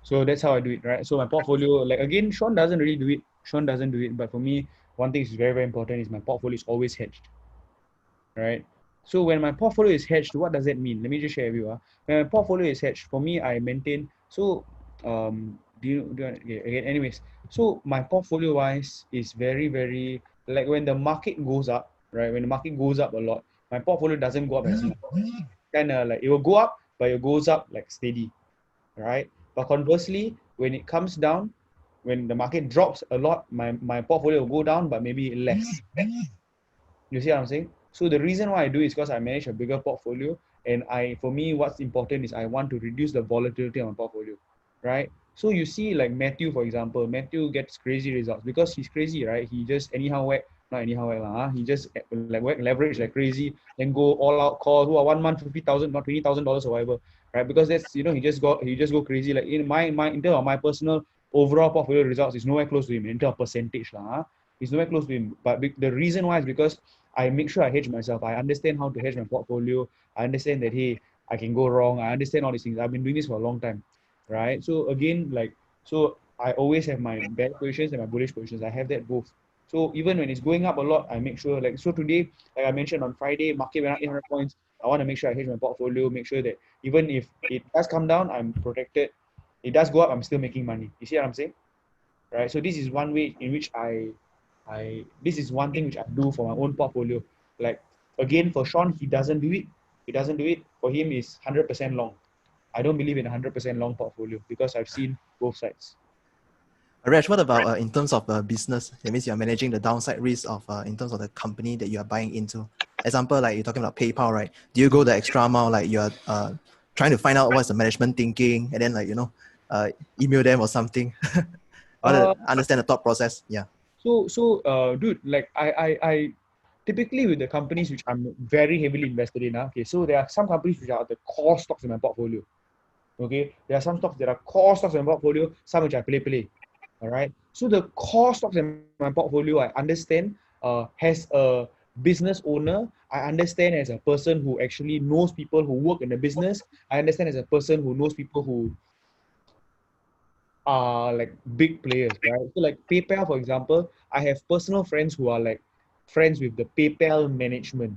So that's how I do it, right? So my portfolio, like again, Sean doesn't really do it. Sean doesn't do it, but for me, one thing is very, very important is my portfolio is always hedged, right? So when my portfolio is hedged, what does that mean? Let me just share with you. When my portfolio is hedged, for me, I maintain. So, anyways, so my portfolio wise is very, very, like when the market goes up, right? When the market goes up a lot, my portfolio doesn't go up as much. Kind of like it will go up, but it goes up like steady, right? But conversely, when it comes down, when the market drops a lot, my portfolio will go down, but maybe less. You see what I'm saying? So the reason why I do is because I manage a bigger portfolio, and for me, what's important is I want to reduce the volatility on my portfolio, right? So you see, like Matthew, for example, Matthew gets crazy results because he's crazy, right? He just anyhow whack, not anyhow whack, he just like whack leverage like crazy, then go all out call, 1 month $50,000, not $20,000 or whatever, right? Because that's he just go crazy. Like in in terms of my personal overall portfolio results, is nowhere close to him in terms of percentage, It's nowhere close to him. But the reason why is because I make sure I hedge myself. I understand how to hedge my portfolio. I understand that, hey, I can go wrong. I understand all these things. I've been doing this for a long time, right? So again, so I always have my bearish positions and my bullish positions. I have that both. So even when it's going up a lot, I make sure, so today, like I mentioned on Friday, market went up 800 points. I want to make sure I hedge my portfolio, make sure that even if it does come down, I'm protected. It does go up, I'm still making money. You see what I'm saying? Right? So this is one way in which this is one thing which I do for my own portfolio. Like again, for Sean, he doesn't do it. He doesn't do it. For him, it's 100% long. I don't believe in a 100% long portfolio because I've seen both sides. Resh, what about in terms of the business? That means you're managing the downside risk of in terms of the company that you are buying into. Example, like you're talking about PayPal, right? Do you go the extra mile, like you're trying to find out what's the management thinking, and then email them or something? I understand the thought process. Yeah. So, dude, like I typically with the companies which I'm very heavily invested in, okay, so there are some companies which are the core stocks in my portfolio. Okay, there are some stocks that are core stocks in my portfolio, some which I play. All right. So the core stocks in my portfolio, I understand has a business owner. I understand as a person who actually knows people who work in the business. I understand as a person who knows people who are like big players, right? So like PayPal, for example, I have personal friends who are like friends with the PayPal management.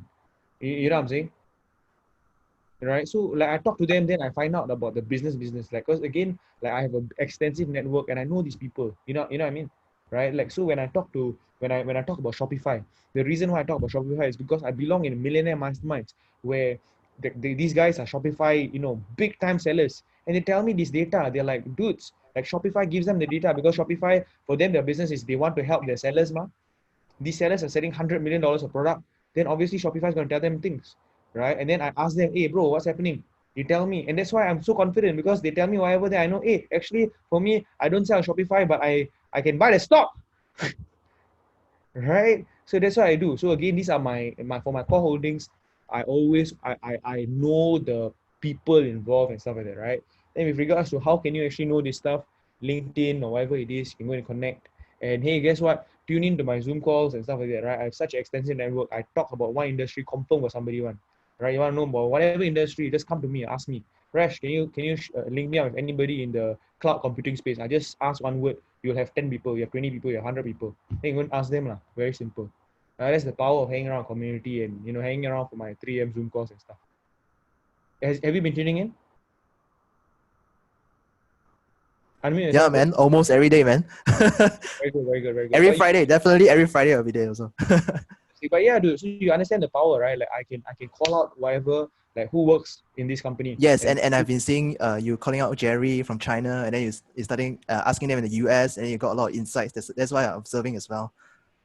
You know what I'm saying? Right? So like I talk to them, then I find out about the business, like, because again, like I have an extensive network and I know these people, you know what I mean? Right? Like, so when I talk about Shopify, the reason why I talk about Shopify is because I belong in millionaire masterminds where these guys are Shopify, big time sellers. And they tell me this data, they're like, dudes, like Shopify gives them the data because Shopify, for them, their business is they want to help their sellers, These sellers are selling $100 million of product. Then obviously Shopify is going to tell them things, right? And then I ask them, hey, bro, what's happening? They tell me, and that's why I'm so confident, because they tell me whatever that I know. Hey, actually, for me, I don't sell on Shopify, but I can buy the stock, right? So that's what I do. So again, these are my for my core holdings. I know the people involved and stuff like that, right? Then with regards to how can you actually know this stuff, LinkedIn or whatever it is, you can go and connect. And hey, guess what? Tune into my Zoom calls and stuff like that, right? I have such an extensive network. I talk about one industry, confirm what somebody want, right? You want to know about whatever industry, just come to me, ask me. Rash, can you link me up with anybody in the cloud computing space? I just ask one word. You'll have 10 people, you have 20 people, you have 100 people. Then you go and ask them. Very simple. That's the power of hanging around community and hanging around for my 3M Zoom calls and stuff. Have you been tuning in? Yeah, man. Almost every day, man. Very good, very good, very good. Every Friday, definitely every Friday I'll be there also. But yeah, dude, so you understand the power, right? Like I can call out whatever, like who works in this company. Yes, and I've been seeing you calling out Jerry from China, and then you starting asking them in the US, and you got a lot of insights. That's why I'm observing as well.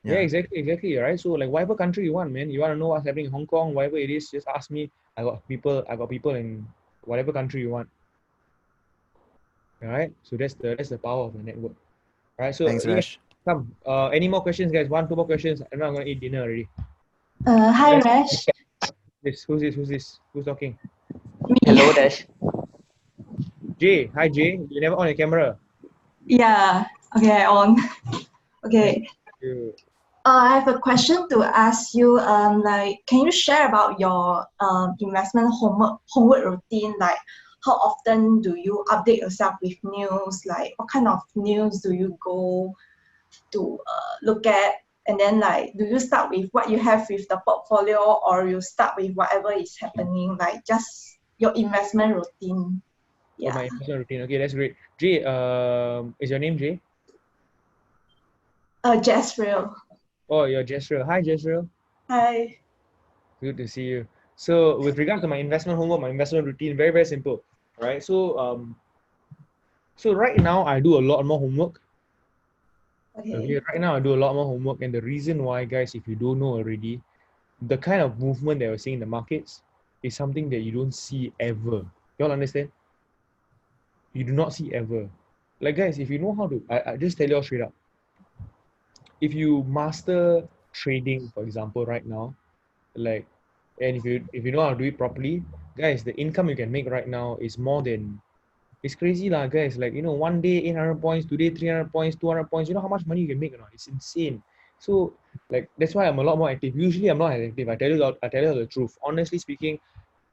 Yeah, exactly, right? So like whatever country you want, man, you want to know what's happening in Hong Kong, whatever it is, just ask me. I got people in whatever country you want. All right, so that's the power of the network. All right, so thanks, Resh. Come, any more questions, guys? 1, 2 more questions. I'm not gonna eat dinner already. Hi, Resh. Who's this? Who's talking? Me. Hello, Dash. Jay. Hi, Jay. You never on your camera. Yeah. Okay, on. Okay. I have a question to ask you. Like, can you share about your investment homework routine? Like, how often do you update yourself with news? Like, what kind of news do you go to look at? And then, like, do you start with what you have with the portfolio, or you start with whatever is happening? Like, just your investment routine. Yeah. My investment routine. Okay, that's great. Jay, is your name Jay? Jezreel. Oh, you're Jezreel. Hi, Jezreel. Hi. Good to see you. So with regard to my investment homework, my investment routine, very, very simple, right? So so right now I do a lot more homework. Okay, right now I do a lot more homework, and the reason why, guys, if you don't know already, the kind of movement that we're seeing in the markets is something that you don't see ever. You all understand? You do not see ever. Like, guys, if you know how to, I just tell you all straight up. If you master trading, for example, right now, like, and if you know how to do it properly, guys, the income you can make right now is more than, it's crazy lah, guys. Like, one day 800 points, today 300 points, 200 points. You know how much money you can make or not? It's insane. So like, that's why I'm a lot more active. Usually I'm not as active. I tell you the truth. Honestly speaking,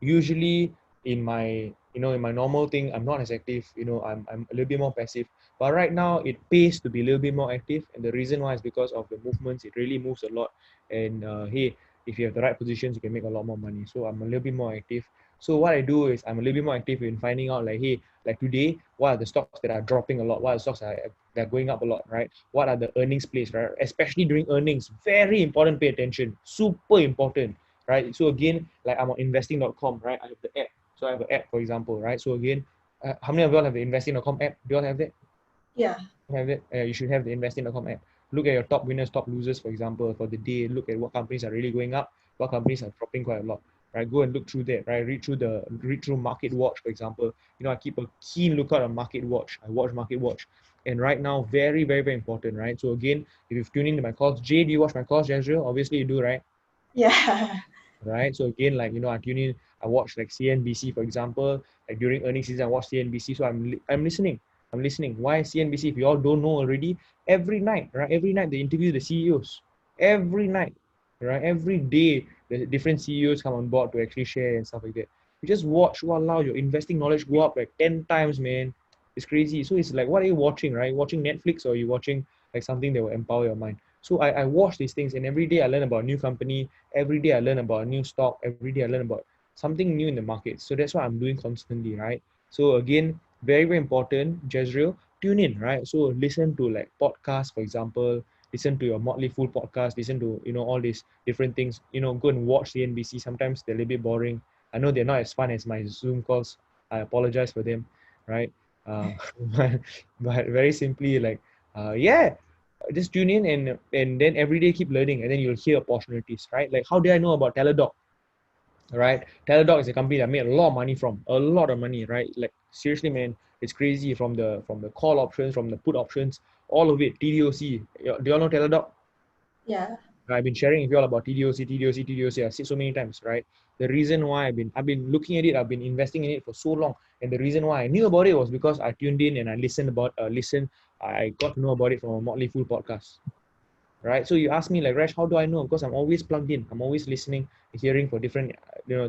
usually in my normal thing, I'm not as active. I'm a little bit more passive. But right now it pays to be a little bit more active, and the reason why is because of the movements. It really moves a lot, and hey, if you have the right positions, you can make a lot more money. So I'm a little bit more active. So what I do is I'm a little bit more active in finding out, like, hey, like today, what are the stocks that are dropping a lot? What are the stocks that are going up a lot, right? What are the earnings plays, right? Especially during earnings, very important. Pay attention, super important, right? So again, like I'm on investing.com, right? I have the app. So I have an app, for example, right? So again, how many of y'all have the investing.com app? Do y'all have that? Yeah. Have it. You should have the investing.com app. Look at your top winners, top losers, for example, for the day. Look at what companies are really going up, what companies are dropping quite a lot. Right, go and look through that. Right, read through Market Watch, for example. I keep a keen lookout on Market Watch. I watch Market Watch, and right now, very, very, very important. Right, so again, if you've tuned into my calls, Jay, do you watch my calls, Jezreel? Obviously, you do, right? Yeah. Right, so again, like I tune in. I watch like CNBC, for example. Like during earnings season, I watch CNBC. So I'm listening. Why CNBC? If you all don't know already, every night, right? Every night they interview the CEOs. Every night, right? Every day, the different CEOs come on board to actually share and stuff like that. You just watch, allow your investing knowledge go up like 10 times, man. It's crazy. So it's like, what are you watching, right? Watching Netflix, or are you watching like something that will empower your mind? So I watch these things, and every day I learn about a new company. Every day I learn about a new stock. Every day I learn about something new in the market. So that's what I'm doing constantly, right? So again, very, very important, Jezreel, tune in, right? So listen to like podcasts, for example. Listen to your Motley Fool podcast. Listen to all these different things. Go and watch CNBC. Sometimes they're a little bit boring. I know they're not as fun as my Zoom calls. I apologize for them, right? But very simply, like, yeah, just tune in, and then every day keep learning, and then you'll hear opportunities, right? Like, how did I know about Teladoc? right? Teladoc is a company that I made a lot of money from, a lot of money, right? Like seriously, man, it's crazy from the call options, from the put options, all of it. TDOC. Do you all know Teladoc? Yeah. I've been sharing with you all about TDOC. I've said so many times, right? The reason why I've been looking at it, I've been investing in it for so long, and the reason why I knew about it was because I tuned in and I I got to know about it from a Motley Fool podcast, right? So you ask me like, Resh, how do I know? Because I'm always plugged in. I'm always listening, hearing for different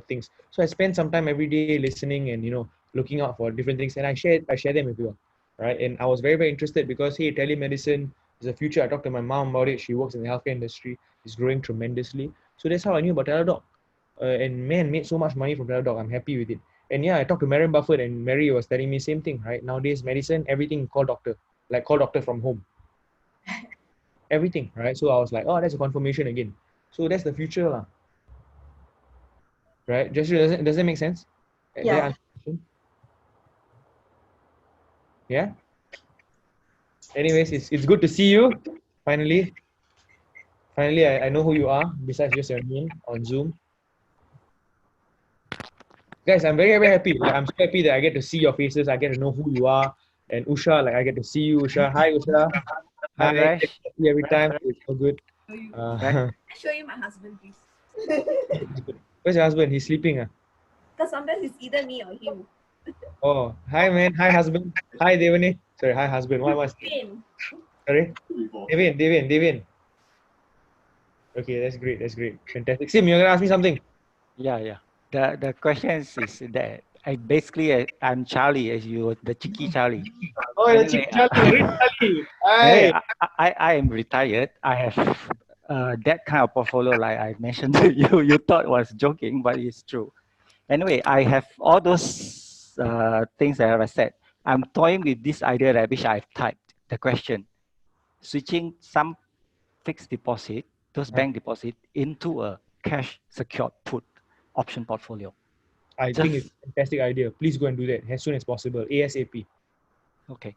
things. So I spend some time every day listening and looking out for different things, and I share them with you all, right? And I was very very interested because hey, telemedicine is the future. I talked to my mom about it. She works in the healthcare industry. It's growing tremendously. So that's how I knew about Teladoc. And man, made so much money from Teladoc. I'm happy with it. And yeah, I talked to Mary Buffett, and Mary was telling me same thing, right? Nowadays, medicine, everything call doctor, like call doctor from home. Everything, right? So I was like, oh, that's a confirmation again. So that's the future, lah. Right? Just does it make sense? Did I Yeah. answer the question? Yeah. Anyways, it's good to see you. Finally, I know who you are. Besides just your name on Zoom, guys, I'm very very happy. Like I'm so happy that I get to see your faces. I get to know who you are. And Usha, like I get to see you, Usha. Hi, Usha. Hi, Hi. Resh. Every time it's so good. I show you my husband, please. Where's your husband? He's sleeping. Because sometimes it's either me or him. Oh, hi man. Hi husband. Hi Devani. Sorry, hi husband. Why was Pain. sorry? Devin. Okay, that's great. That's great. Fantastic. Sim, you're gonna ask me something. Yeah. The question is that I'm Charlie, as you the cheeky Charlie. Oh, Anyway, the chicken Charlie. Anyway, Hi. I am retired. I have that kind of portfolio, like I mentioned to you. You thought was joking, but it's true. Anyway, I have all those things that I said. I'm toying with this idea that which I've typed the question, switching some fixed deposit, those bank deposit, into a cash secured put option portfolio. I think it's a fantastic idea. Please go and do that as soon as possible. ASAP. Okay.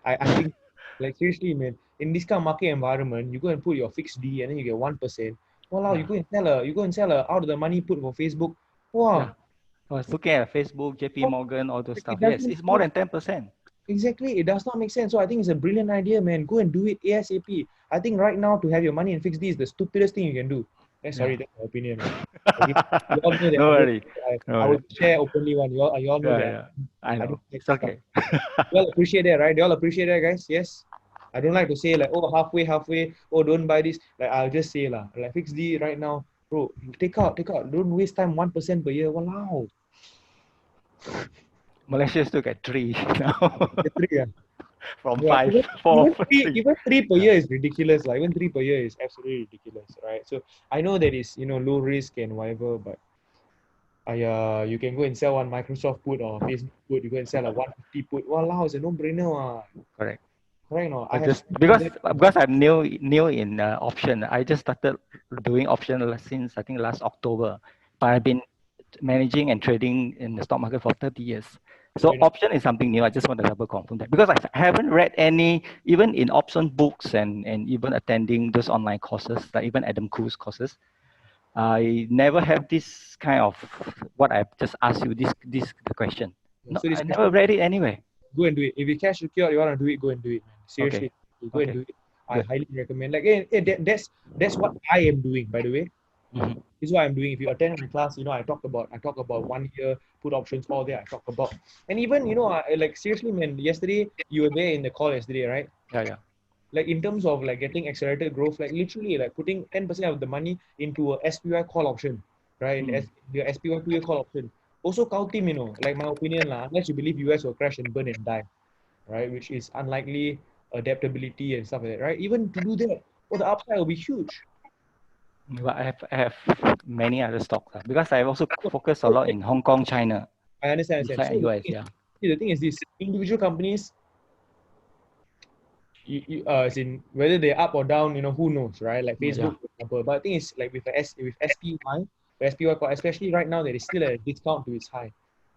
I think like seriously, man, in this kind of market environment, you go and put your fixed D and then you get 1%. Wow, you go and sell out of the money put for Facebook. Wow. Yeah. I was looking at Facebook, JP Morgan, all those stuff. It Yes, it's more than 10%. Exactly. It does not make sense. So I think it's a brilliant idea, man. Go and do it ASAP. I think right now to have your money in fixed D is the stupidest thing you can do. Sorry, that's my opinion. Man. Okay. You all know that No worry. I would share openly one. You all know that. Yeah. I know. don't It's okay. You all appreciate that, right? You all appreciate that, guys? Yes. I don't like to say like, oh, halfway. Oh, don't buy this. Like I'll just say lah, like fixed D right now, bro. Take out. Don't waste time. 1% per year. Wow. Malaysia still get 3 now. 3, yeah. From Yeah, 5, 4. even 3 per year is ridiculous. Like even 3 per year is absolutely ridiculous, right? So I know that it's low risk and whatever, but you can go and sell one Microsoft put or Facebook put. You go and sell a 150 put. Wow, it's a no-brainer. Correct. Correct, no? Because I'm new in option. I just started doing option since I think last October, but I've been managing and trading in the stock market for 30 years. So option is something new. I just want to double confirm that because I haven't read any, even in option books and even attending those online courses, like even Adam Khoo's courses. I never have this kind of what I've just asked you the question. No, I never read it anyway. Go and do it. If you cash secure, you want to do it, go and do it, man. Seriously, go and do it. I highly recommend. Like, that's what I am doing, by the way. Mm-hmm. This is what I'm doing. If you attend my class, I talk about 1 year put options, all there. I talk about, and even like seriously, man. Yesterday you were there in the call yesterday, right? Yeah. Like in terms of like getting accelerated growth, like literally like putting 10% of the money into a SPY call option, right? Your SPY 2-year call option. Also, cow team, like my opinion lah. Unless you believe US will crash and burn and die, right? Which is unlikely, adaptability and stuff like that, right? Even to do that, the upside will be huge. But I have many other stocks because I also focus a lot in Hong Kong, China. I understand. So US, the thing is this: individual companies, as in whether they're up or down, who knows, right? Like Facebook, for example. But the thing is, like with SPY, especially right now, there is still a discount to its high,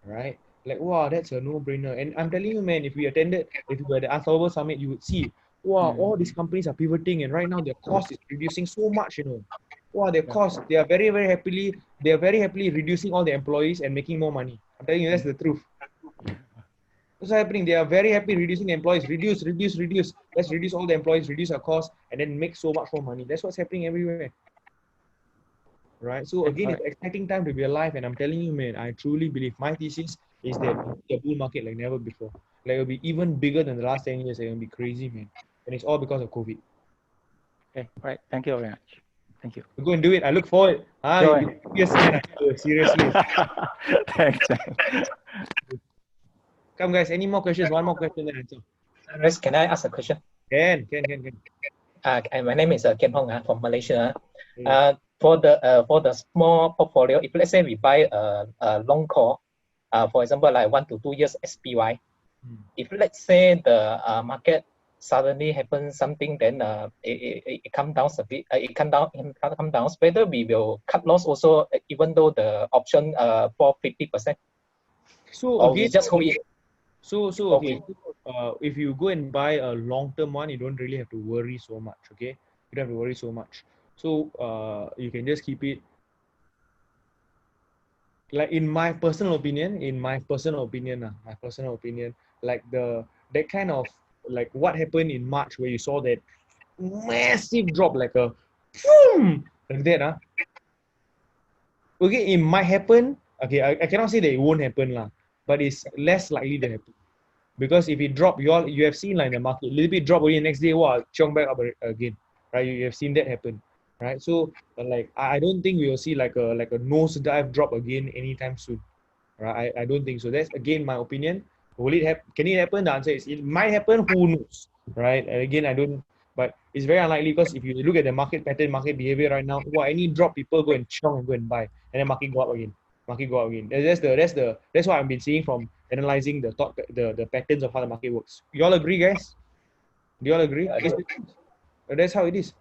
right? Like wow, that's a no-brainer. And I'm telling you, man, if we were at the Unsolvable Summit, you would see, wow, all these companies are pivoting, and right now their cost is reducing so much, wow, their cost, they are very happily reducing all the employees and making more money. I'm telling you, that's the truth. What's happening? They are very happy reducing the employees. Reduce. Let's reduce all the employees, reduce our costs, and then make so much more money. That's what's happening everywhere. Right? So again, it's an exciting time to be alive, and I'm telling you, man, I truly believe my thesis is that the bull market like never before. Like it'll be even bigger than the last 10 years. It'll be crazy, man. And it's all because of COVID. Okay, right. Thank you very much. Thank you. Go and do it. I look forward. Yes, man. Seriously. Thanks. Come, guys. Any more questions? One more question, then answer. Resh, can I ask a question? Can. My name is Ken Hong from Malaysia. For the small portfolio, if let's say we buy a long call, for example, like 1 to 2 years SPY, if let's say the market suddenly happens something, then it come down a bit. It come down. Whether we will cut loss also, even though the option for 50%. So or again, we just hold it. So okay. If you go and buy a long-term one, you don't really have to worry so much. Okay, you don't have to worry so much. So you can just keep it. Like in my personal opinion, like that kind of like what happened in March where you saw that massive drop, like a boom, like that. Okay, it might happen. Okay, I cannot say that it won't happen lah, but it's less likely to happen. Because if it drop, you have seen like in the market, a little bit drop only the next day, wow, chong back up again, right? You have seen that happen, right? So like I don't think we will see like a nosedive drop again anytime soon, right? I don't think so. That's again my opinion. Will it happen? Can it happen? The answer is it might happen. Who knows, right? And again, I don't. But it's very unlikely because if you look at the market pattern, market behavior right now, well, any drop, people go and chong and go and buy, and then market go up again. That's what I've been seeing from analyzing the patterns of how the market works. You all agree, guys? Do you all agree? That's how it is.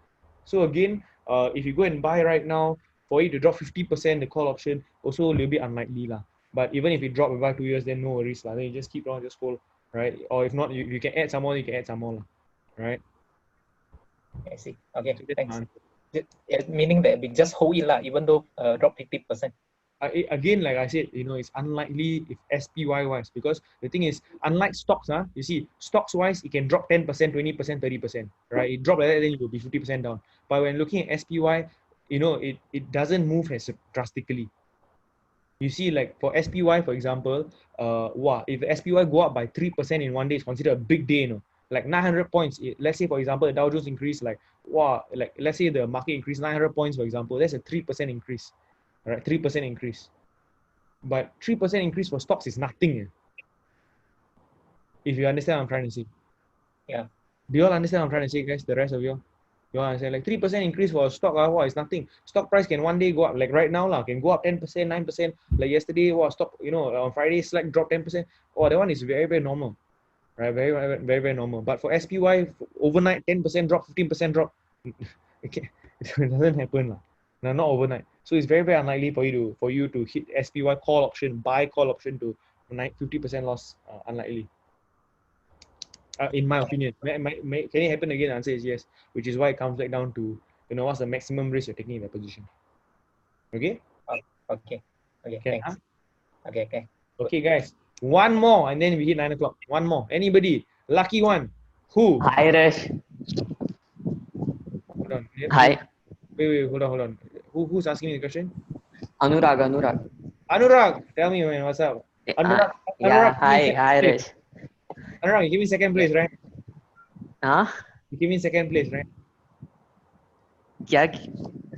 So again, if you go and buy right now, for it to drop 50%, the call option also a little bit unlikely lah. But even if it drop about 2 years, then no worries lah. Then you just keep on, just hold, right? Or if not, you can add some more. You can add some more lah, right? I see. Okay, thanks. Meaning that we just hold it lah, even though drop 50%. Again, like I said, it's unlikely if SPY wise, because the thing is, unlike stocks, you see, stocks wise, it can drop 10%, 20%, 30%, right? It drop like that, then it will be 50% down. But when looking at SPY, it doesn't move as drastically. You see, like for SPY, for example, if the SPY go up by 3% in one day, it's considered a big day, Like 900 points. Let's say, for example, the Dow Jones increase, like let's say the market increase 900 points, for example, that's a 3% increase. All right, 3% increase. But 3% increase for stocks is nothing. If you understand what I'm trying to say. Yeah. Do you all understand what I'm trying to say, guys? The rest of you? You all understand? Like 3% increase for a stock, is nothing. Stock price can one day go up, like right now, can go up 10%, 9%. Like yesterday, stock, on Friday, Slack dropped 10%. That one is very, very normal. Right? Very, very, very, very normal. But for SPY, overnight, 10% drop, 15% drop. It doesn't happen. No, not overnight. So it's very, very unlikely for you to hit SPY call option, buy call option to 50% loss. Unlikely. In my opinion. Can it happen again? The answer is yes. Which is why it comes back down to, what's the maximum risk you're taking in that position. Okay? Okay, thanks. Okay, guys. One more and then we hit 9 o'clock. One more. Anybody? Lucky one. Who? Hi, Resh. Hold on. Hi. Wait, hold on. Who's asking me the question? Anurag. Anurag, tell me, man, what's up? Anurag, Hi, Resh. Anurag, you give me second place, right? Huh? You give me second place, right?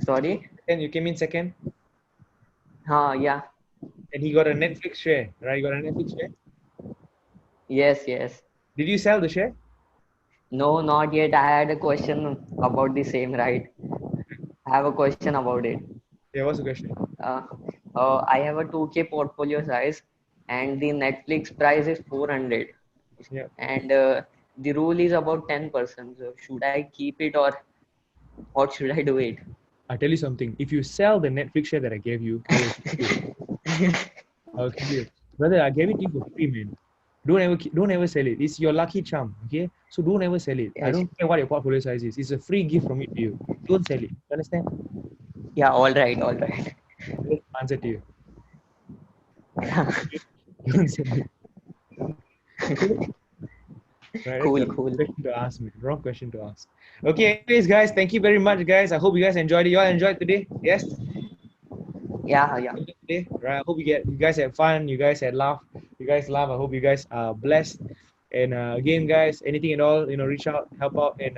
Sorry? And you came in second? Yeah. And he got a Netflix share, right? You got a Netflix share? Yes. Did you sell the share? No, not yet. I had a question about the same, right? I have a question about it. Yeah, what's the question? I have a 2K portfolio size and the Netflix price is 400. Yeah. And the rule is about 10%. So should I keep it or what should I do it? I'll tell you something. If you sell the Netflix share that I gave you, I'll give you. Brother, I gave it to you for free, man. Don't ever sell it. It's your lucky charm, okay? So don't ever sell it. I don't care what your portfolio size is. It's a free gift from me to you. Don't sell it. You understand? Yeah, all right, all right. Answer to you. Right, Cool, that's the cool. question to ask me. Wrong question to ask. Okay, anyways, guys, thank you very much, guys. I hope you guys enjoyed it. You all enjoyed today? Yes? Yeah, yeah. Today, right? I hope you guys had fun. You guys had laugh. You guys laugh. I hope you guys are blessed. And again, guys, anything at all, reach out, help out, and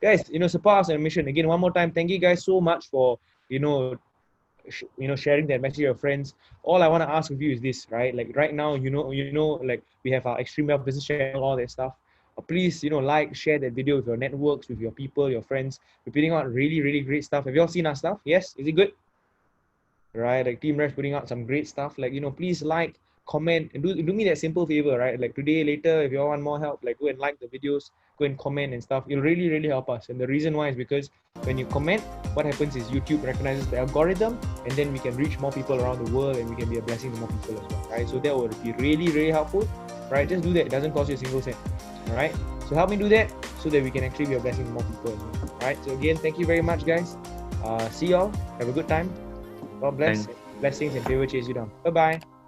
guys, support us on a mission. Again, one more time, thank you guys so much for sharing that message to your friends. All I want to ask of you is this, right? Like right now, like we have our Extreme Wealth business channel, all that stuff. Please, like, share that video with your networks, with your people, your friends. We're putting out really, really great stuff. Have you all seen our stuff? Yes? Is it good? Right? Like Team Resh putting out some great stuff. Like, please like, comment, and do me that simple favor, right? Like today, later, if you all want more help, like go and like the videos, go and comment and stuff. It'll really, really help us. And the reason why is because when you comment, what happens is YouTube recognizes the algorithm, and then we can reach more people around the world, and we can be a blessing to more people as well, right? So that would be really, really helpful, right? Just do that. It doesn't cost you a single cent, all right? So help me do that so that we can actually be a blessing to more people as well, all right? So again, thank you very much, guys. See y'all. Have a good time. God bless. Thanks. Blessings and favor chase you down. Bye-bye.